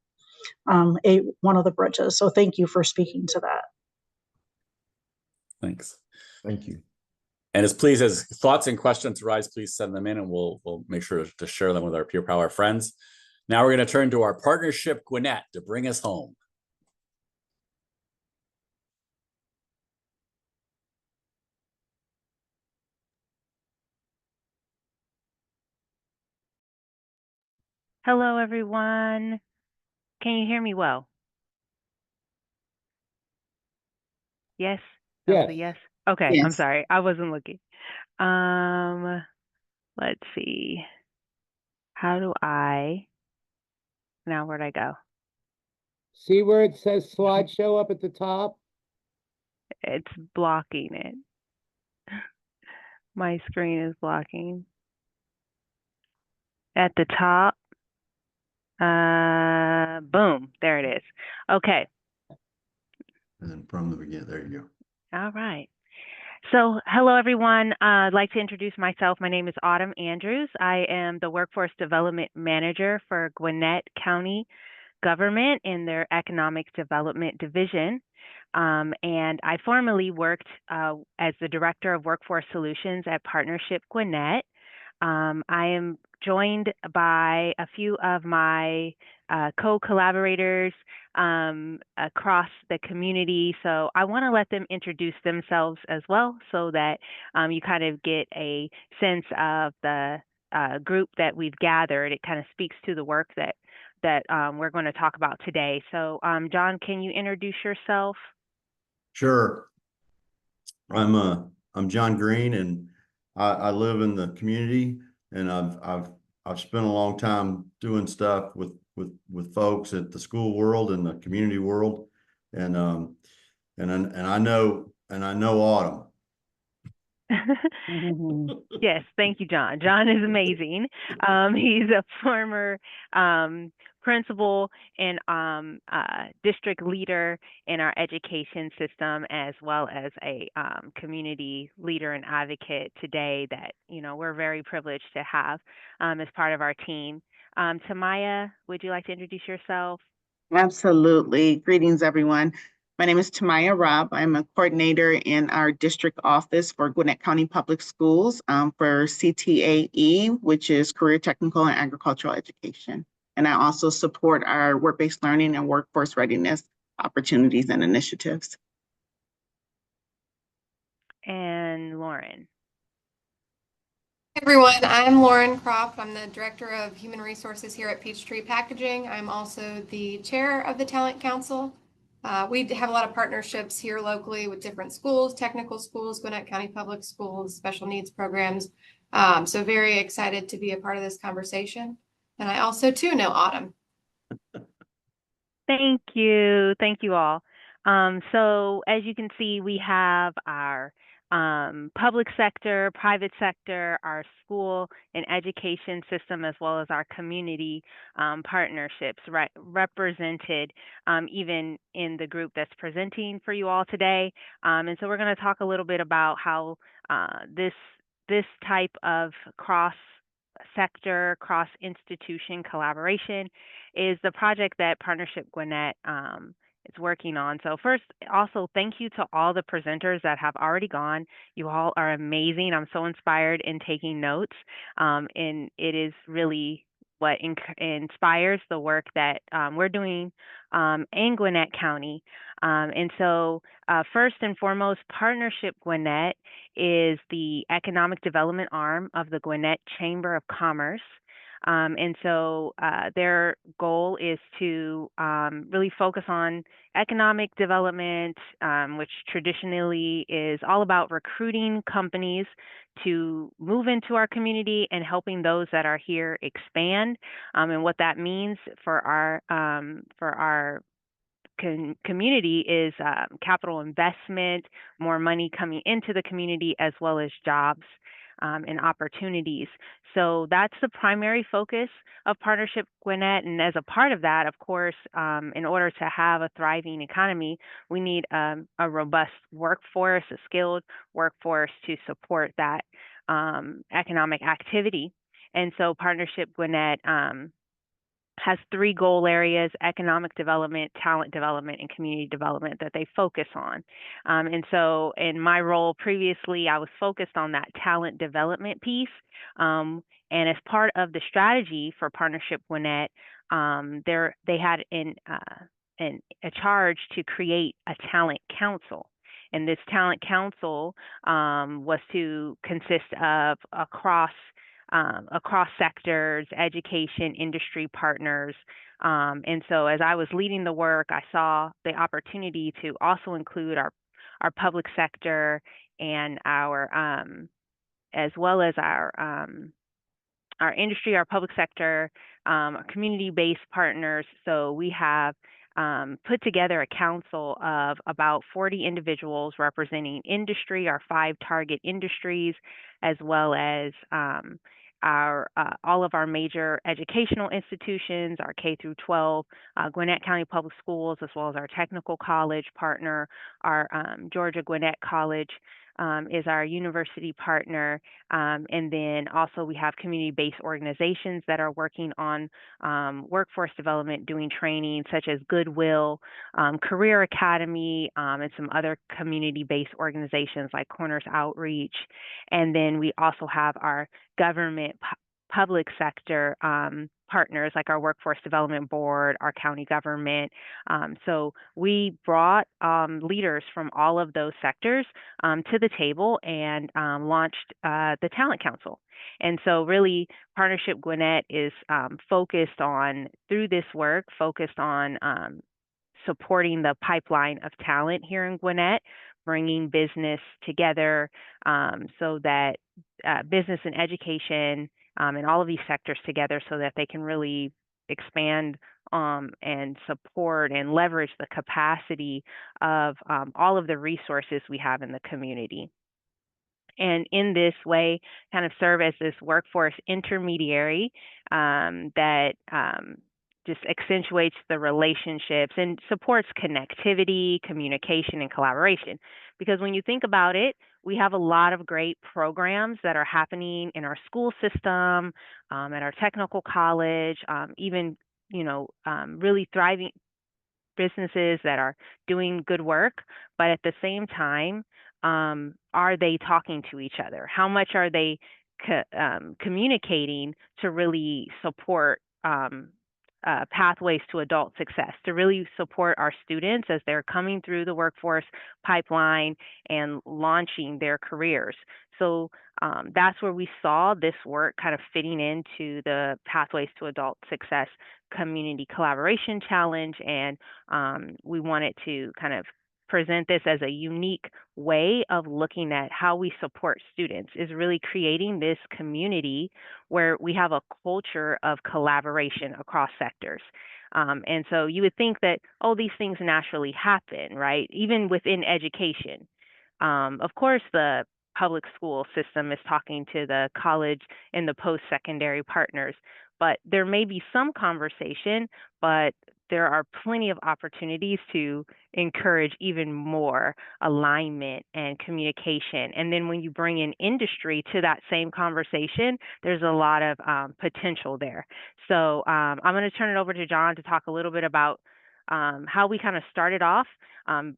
One of the bridges. So thank you for speaking to that. Thanks. Thank you. And as thoughts and questions arise, please send them in, and we'll make sure to share them with our Peer Power friends. Now we're going to turn to our partnership, Gwinnett, to bring us home. Hello, everyone. Can you hear me well? Yes? Yes. Yes. Okay, Yes. I'm sorry. I wasn't looking. Let's see. Now where'd I go? See where it says slideshow up at the top? It's blocking it. My screen is blocking. At the top. Boom, there it is. Okay. And then from the beginning, there you go. All right. So hello, everyone. I'd like to introduce myself. My name is Autumn Andrews. I am the Workforce Development Manager for Gwinnett County Government in their Economic Development Division. And I formerly worked as the Director of Workforce Solutions at Partnership Gwinnett. I am joined by a few of my co-collaborators across the community. So I want to let them introduce themselves as well, so that you kind of get a sense of the group that we've gathered. It kind of speaks to the work that we're going to talk about today. So John, can you introduce yourself? Sure. I'm John Green, and I live in the community, and I've spent a long time doing stuff with folks at the school world and the community world, and I know Autumn. Yes, thank you, John. John is amazing. He's a former principal and district leader in our education system, as well as a community leader and advocate today that we're very privileged to have as part of our team. Tamaya, would you like to introduce yourself? Absolutely. Greetings, everyone. My name is Tamaya Robb. I'm a coordinator in our district office for Gwinnett County Public Schools for CTAE, which is Career Technical and Agricultural Education. And I also support our work-based learning and workforce readiness opportunities and initiatives. And Lauren. Hey everyone, I'm Lauren Croft. I'm the Director of Human Resources here at Peachtree Packaging. I'm also the Chair of the Talent Council. We have a lot of partnerships here locally with different schools, technical schools, Gwinnett County Public Schools, special needs programs. So very excited to be a part of this conversation. And I also too know Autumn. Thank you. Thank you all. So as you can see, we have our public sector, private sector, our school and education system, as well as our community partnerships represented even in the group that's presenting for you all today. And so we're going to talk a little bit about how this type of cross-sector, cross-institution collaboration is the project that Partnership Gwinnett is working on. So first, also thank you to all the presenters that have already gone. You all are amazing. I'm so inspired in taking notes, and it is really what inspires the work that we're doing in Gwinnett County. And so first and foremost, Partnership Gwinnett is the economic development arm of the Gwinnett Chamber of Commerce. And so their goal is to really focus on economic development, which traditionally is all about recruiting companies to move into our community and helping those that are here expand. And what that means for our community is capital investment, more money coming into the community, as well as jobs and opportunities. So that's the primary focus of Partnership Gwinnett. And as a part of that, of course, in order to have a thriving economy, we need a robust workforce, a skilled workforce to support that economic activity. And so Partnership Gwinnett has three goal areas: economic development, talent development, and community development that they focus on. And so in my role previously, I was focused on that talent development piece. And as part of the strategy for Partnership Gwinnett, they had a charge to create a talent council. And this talent council was to consist of across sectors, education, industry partners. And so as I was leading the work, I saw the opportunity to also include our public sector and as well as our industry, our public sector, our community-based partners. So we have put together a council of about 40 individuals representing industry, our 5 target industries, as well as all of our major educational institutions, our K through 12, Gwinnett County Public Schools, as well as our technical college partner, our Georgia Gwinnett College is our university partner. And then also we have community-based organizations that are working on workforce development, doing training such as Goodwill, Career Academy, and some other community-based organizations like Corners Outreach. And then we also have our government public sector partners like our Workforce Development Board, our county government. So we brought leaders from all of those sectors to the table and launched the Talent Council. And so really Partnership Gwinnett is focused on, through this work, focused on supporting the pipeline of talent here in Gwinnett, bringing business together so that business and education and all of these sectors together so that they can really expand and support and leverage the capacity of all of the resources we have in the community. And in this way, kind of serve as this workforce intermediary that just accentuates the relationships and supports connectivity, communication, and collaboration. Because when you think about it, we have a lot of great programs that are happening in our school system, at our technical college, even, really thriving businesses that are doing good work. But at the same time, are they talking to each other? How much are they communicating to really support pathways to adult success, to really support our students as they're coming through the workforce pipeline and launching their careers? So that's where we saw this work kind of fitting into the Pathways to Adult Success Community Collaboration Challenge. And we wanted to kind of present this as a unique way of looking at how we support students, is really creating this community where we have a culture of collaboration across sectors. And so you would think that, oh, these things naturally happen, right? Even within education. Of course, the public school system is talking to the college and the post-secondary partners, but there may be some conversation, but there are plenty of opportunities to encourage even more alignment and communication. And then when you bring in industry to that same conversation, there's a lot of potential there. So I'm going to turn it over to John to talk a little bit about how we kind of started off.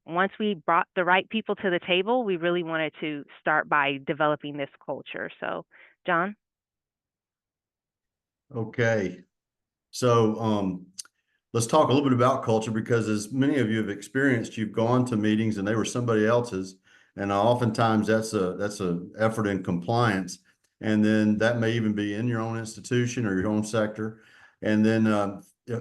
Once we brought the right people to the table, we really wanted to start by developing this culture. So, John? Okay. So let's talk a little bit about culture, because as many of you have experienced, you've gone to meetings and they were somebody else's. And oftentimes that's a effort in compliance. And then that may even be in your own institution or your own sector. And then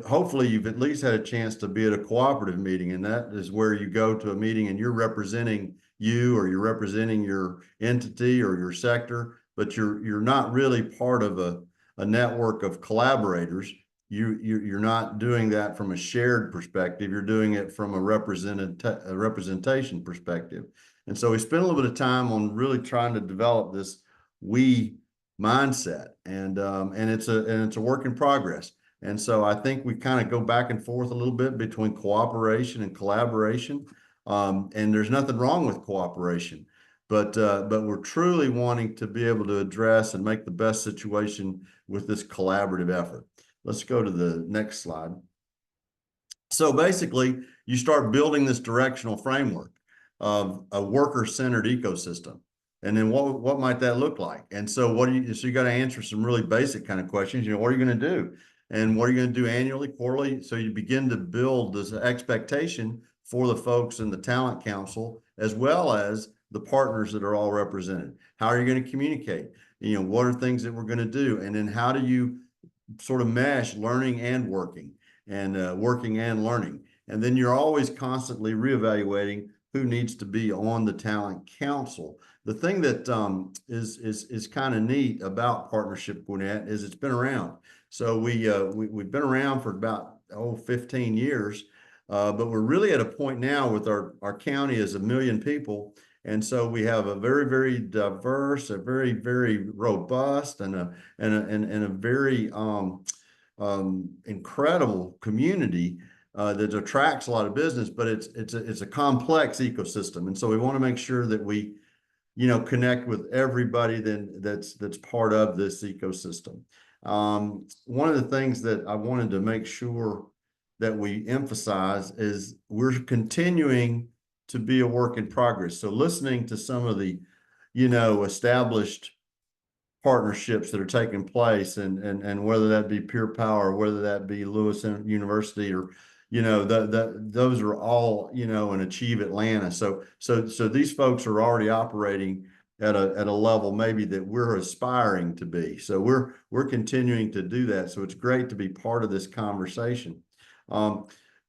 hopefully you've at least had a chance to be at a cooperative meeting, and that is where you go to a meeting and you're representing you, or you're representing your entity or your sector, but you're not really part of a network of collaborators. You're not doing that from a shared perspective. You're doing it from a representation perspective. And so we spent a little bit of time on really trying to develop this we mindset, and it's a work in progress. And so I think we kind of go back and forth a little bit between cooperation and collaboration. And there's nothing wrong with cooperation, but we're truly wanting to be able to address and make the best situation with this collaborative effort. Let's go to the next slide. So basically, you start building this directional framework of a worker-centered ecosystem. And then what might that look like? And so so you got to answer some really basic kind of questions. You know, what are you going to do? And what are you going to do annually, quarterly? So you begin to build this expectation for the folks in the talent council, as well as the partners that are all represented. How are you going to communicate? You know, what are things that we're going to do? And then how do you sort of mesh learning and working, and working and learning? And then you're always constantly reevaluating who needs to be on the talent council. The thing that is kind of neat about Partnership Gwinnett is it's been around. So we've been around for about 15 years, but we're really at a point now with our county is 1 million people. And so we have a very, very diverse, a very, very robust, and a very incredible community that attracts a lot of business, but it's a complex ecosystem. And so we want to make sure that we, you know, connect with everybody that's part of this ecosystem. One of the things that I wanted to make sure that we emphasize is we're continuing to be a work in progress. So listening to some of the, you know, established partnerships that are taking place, and whether that be Pure Power, or whether that be Lewis University, or, you know, those are all, you know, and Achieve Atlanta. So these folks are already operating at a level maybe that we're aspiring to be. So we're continuing to do that. So it's great to be part of this conversation.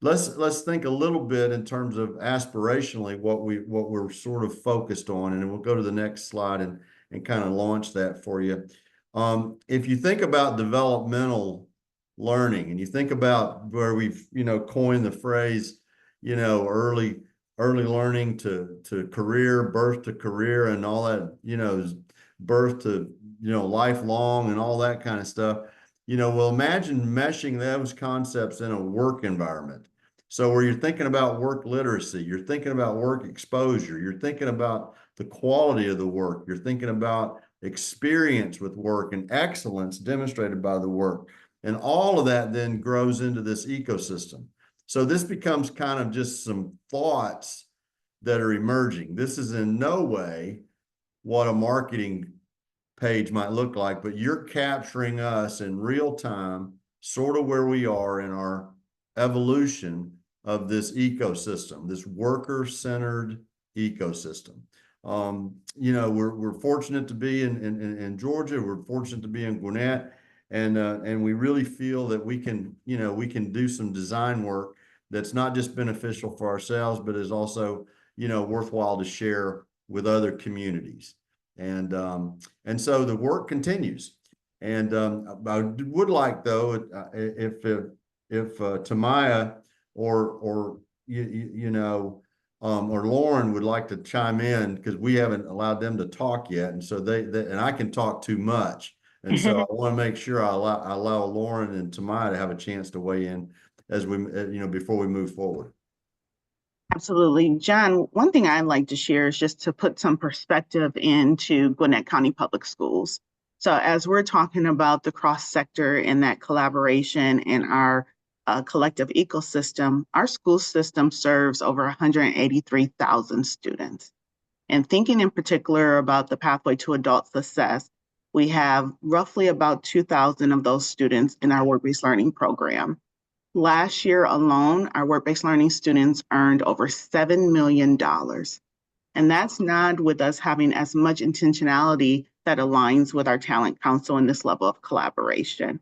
Let's think a little bit in terms of aspirationally what we're sort of focused on, and then we'll go to the next slide and kind of launch that for you. If you think about developmental learning, and you think about where we've, you know, coined the phrase, you know, early learning to career, birth to career, and all that, you know, birth to, you know, lifelong, and all that kind of stuff. You know, well, imagine meshing those concepts in a work environment. So where you're thinking about work literacy, you're thinking about work exposure, you're thinking about the quality of the work, you're thinking about experience with work and excellence demonstrated by the work. And all of that then grows into this ecosystem. So this becomes kind of just some thoughts that are emerging. This is in no way what a marketing page might look like, but you're capturing us in real time, sort of where we are in our evolution of this ecosystem, this worker-centered ecosystem. You know, we're fortunate to be in Georgia. We're fortunate to be in Gwinnett, and we really feel that we can, you know, we can do some design work that's not just beneficial for ourselves, but is also, you know, worthwhile to share with other communities. And so the work continues. And I would like, though, if Tamaya or you know, or Lauren would like to chime in, because we haven't allowed them to talk yet, and so and I can talk too much, and so I want to make sure I allow Lauren and Tamaya to have a chance to weigh in as we, you know, before we move forward. Absolutely. John, one thing I'd like to share is just to put some perspective into Gwinnett County Public Schools. So as we're talking about the cross-sector and that collaboration in our collective ecosystem, our school system serves over 183,000 students. And thinking in particular about the Pathway to Adult Success, we have roughly about 2,000 of those students in our work-based learning program. Last year alone, our work-based learning students earned over $7 million. And that's not with us having as much intentionality that aligns with our talent council and this level of collaboration.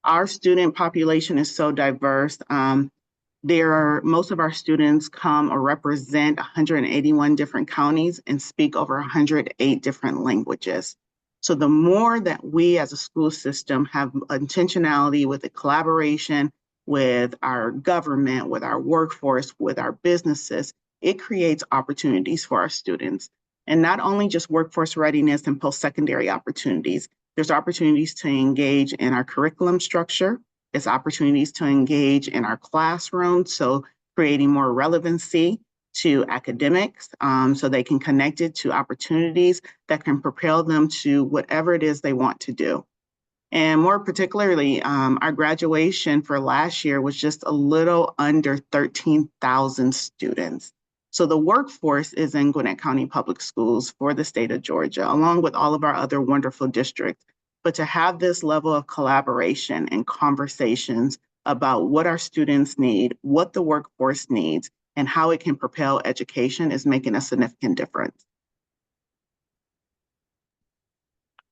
Our student population is so diverse. Most of our students come or represent 181 different counties and speak over 108 different languages. So the more that we as a school system have intentionality with the collaboration with our government, with our workforce, with our businesses, it creates opportunities for our students. And not only just workforce readiness and post-secondary opportunities, there's opportunities to engage in our curriculum structure. It's opportunities to engage in our classroom, so creating more relevancy to academics so they can connect it to opportunities that can propel them to whatever it is they want to do. And more particularly, our graduation for last year was just a little under 13,000 students. So the workforce is in Gwinnett County Public Schools for the state of Georgia, along with all of our other wonderful districts. But to have this level of collaboration and conversations about what our students need, what the workforce needs, and how it can propel education is making a significant difference.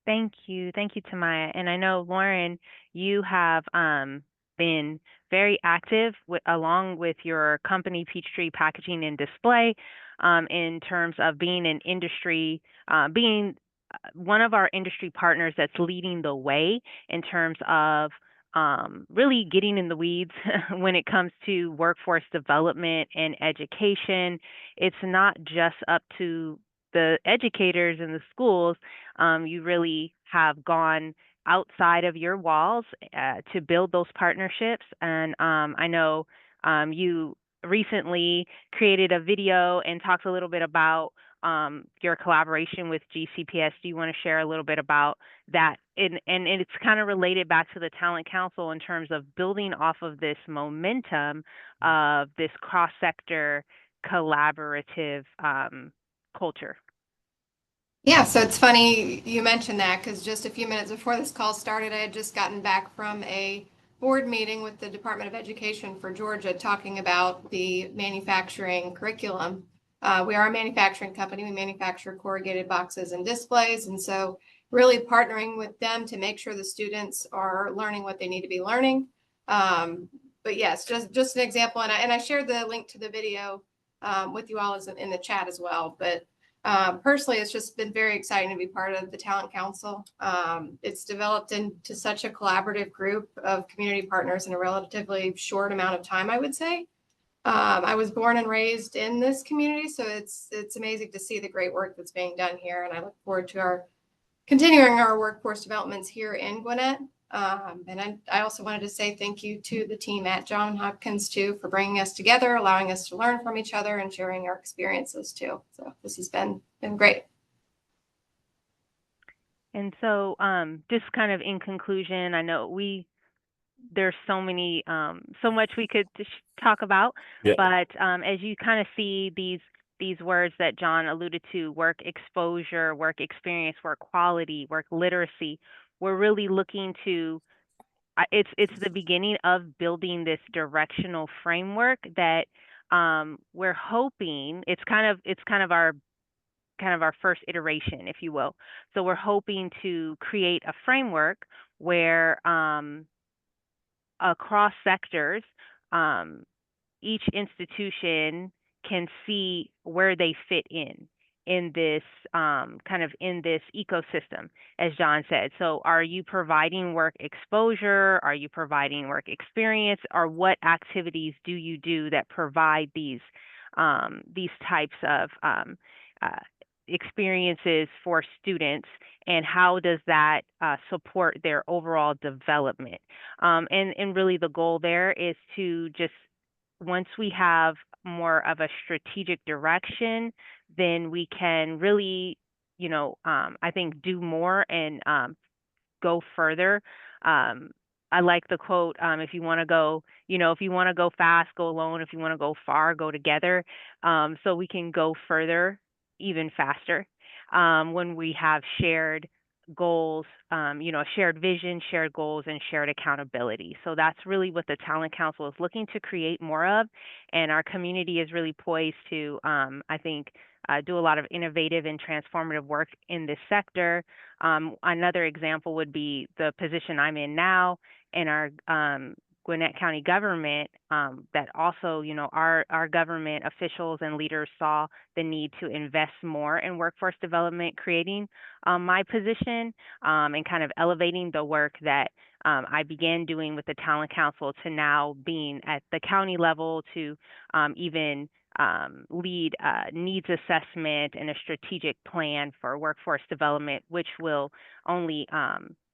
Thank you, Tamaya. And I know, Lauren, you have been very active along with your company, Peachtree Packaging and Display, in terms of being an industry, being one of our industry partners that's leading the way in terms of really getting in the weeds when it comes to workforce development and education. It's not just up to the educators in the schools. You really have gone outside of your walls to build those partnerships. And I know you recently created a video and talked a little bit about your collaboration with GCPS. Do you want to share a little bit about that? And it's kind of related back to the Talent Council in terms of building off of this momentum of this cross-sector collaborative culture. Yeah, so it's funny you mentioned that because just a few minutes before this call started, I had just gotten back from a board meeting with the Department of Education for Georgia talking about the manufacturing curriculum. We are a manufacturing company. We manufacture corrugated boxes and displays. And so really partnering with them to make sure the students are learning what they need to be learning. But yes, just an example. And I shared the link to the video with you all in the chat as well. But personally, it's just been very exciting to be part of the Talent Council. It's developed into such a collaborative group of community partners in a relatively short amount of time, I would say. I was born and raised in this community, so it's amazing to see the great work that's being done here. And I look forward to continuing our workforce developments here in Gwinnett. And I also wanted to say thank you to the team at Johns Hopkins too for bringing us together, allowing us to learn from each other and sharing our experiences too. So this has been great. And so just kind of in conclusion, I know there's so much we could talk about, Yeah. but as you kind of see these words that John alluded to, work exposure, work experience, work quality, work literacy, we're really looking to, it's the beginning of building this directional framework that we're hoping, it's kind of our first iteration, if you will. So we're hoping to create a framework where across sectors, each institution can see where they fit in this in this ecosystem, as John said. So are you providing work exposure? Are you providing work experience? Or what activities do you do that provide these types of experiences for students, and how does that support their overall development? And really the goal there is to just, once we have more of a strategic direction, then we can really, I think do more and go further. I like the quote, if you want to go, if you want to go fast, go alone. If you want to go far, go together. So we can go further even faster when we have shared goals, shared vision, shared goals, and shared accountability. So that's really what the Talent Council is looking to create more of. And our community is really poised to, I think, do a lot of innovative and transformative work in this sector. Another example would be the position I'm in now in our Gwinnett County government, that also, our government officials and leaders saw the need to invest more in workforce development, creating my position and kind of elevating the work that I began doing with the Talent Council to now being at the county level to even lead needs assessment and a strategic plan for workforce development, which will only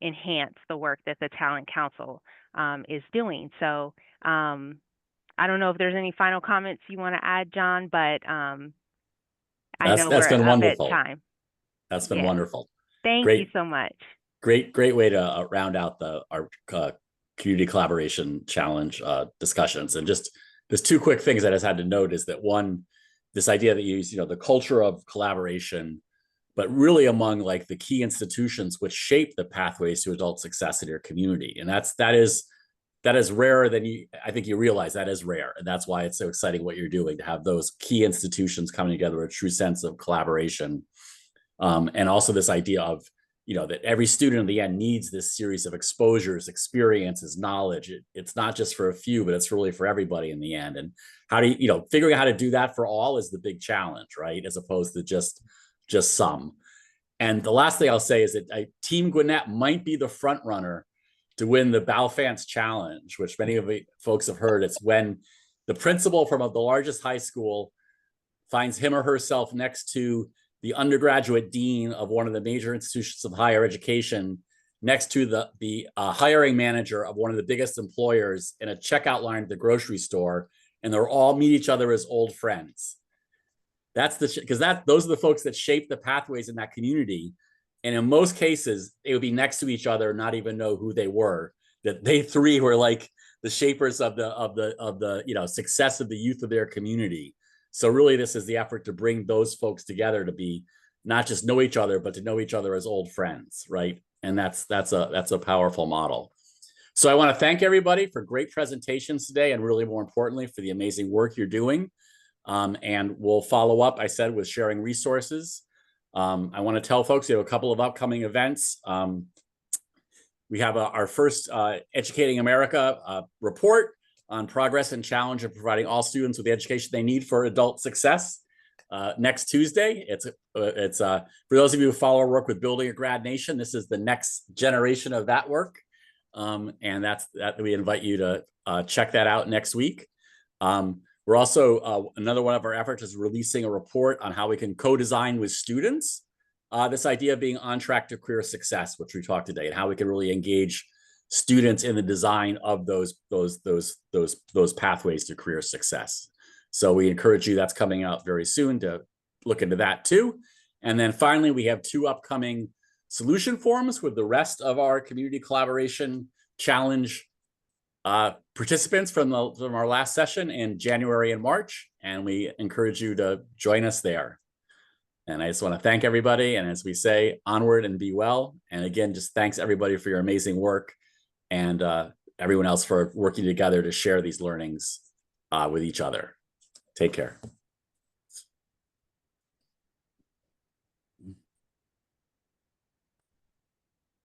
enhance the work that the Talent Council is doing. So I don't know if there's any final comments you want to add, John, but I know that's we're been up wonderful. at time. That's been Yeah. wonderful. Thank Great. you so much. Great way to round out our community collaboration challenge discussions. And just there's two quick things that I just had to note is that one, this idea that you use, the culture of collaboration, but really among like the key institutions which shape the pathways to adult success in your community. And that is rarer than I think you realize that is rare. And that's why it's so exciting what you're doing, to have those key institutions coming together with a true sense of collaboration. And also this idea of, that every student in the end needs this series of exposures, experiences, knowledge. It's not just for a few, but it's really for everybody in the end. And how do you, figuring out how to do that for all is the big challenge, right? As opposed to just some. And the last thing I'll say is that Team Gwinnett might be the front runner to win the Balfanz Challenge, which many of you folks have heard. It's when the principal from the largest high school finds him or herself next to the undergraduate dean of one of the major institutions of higher education, next to the hiring manager of one of the biggest employers in a checkout line at the grocery store, and they'll all meet each other as old friends. That's because those are the folks that shape the pathways in that community. And in most cases, they would be next to each other, not even know who they were. That they three were like the shapers of the success of the youth of their community. So really, this is the effort to bring those folks together to be not just know each other, but to know each other as old friends, right? And that's a powerful model. So I want to thank everybody for great presentations today, and really more importantly, for the amazing work you're doing. And we'll follow up, I said, with sharing resources. I want to tell folks we have a couple of upcoming events. We have our first Educating America report on progress and challenge of providing all students with the education they need for adult success next Tuesday. It's for those of you who follow our work with Building a Grad Nation, this is the next generation of that work. And that we invite you to check that out next week. We're also, another one of our efforts is releasing a report on how we can co-design with students this idea of being on track to career success, which we talked today, and how we can really engage students in the design of those pathways to career success. So we encourage you, that's coming out very soon, to look into that too. And then finally, we have 2 upcoming solution forums with the rest of our community collaboration challenge participants from our last session in January and March. And we encourage you to join us there. And I just want to thank everybody. And as we say, onward and be well. And again, just thanks everybody for your amazing work, and everyone else for working together to share these learnings with each other. Take care.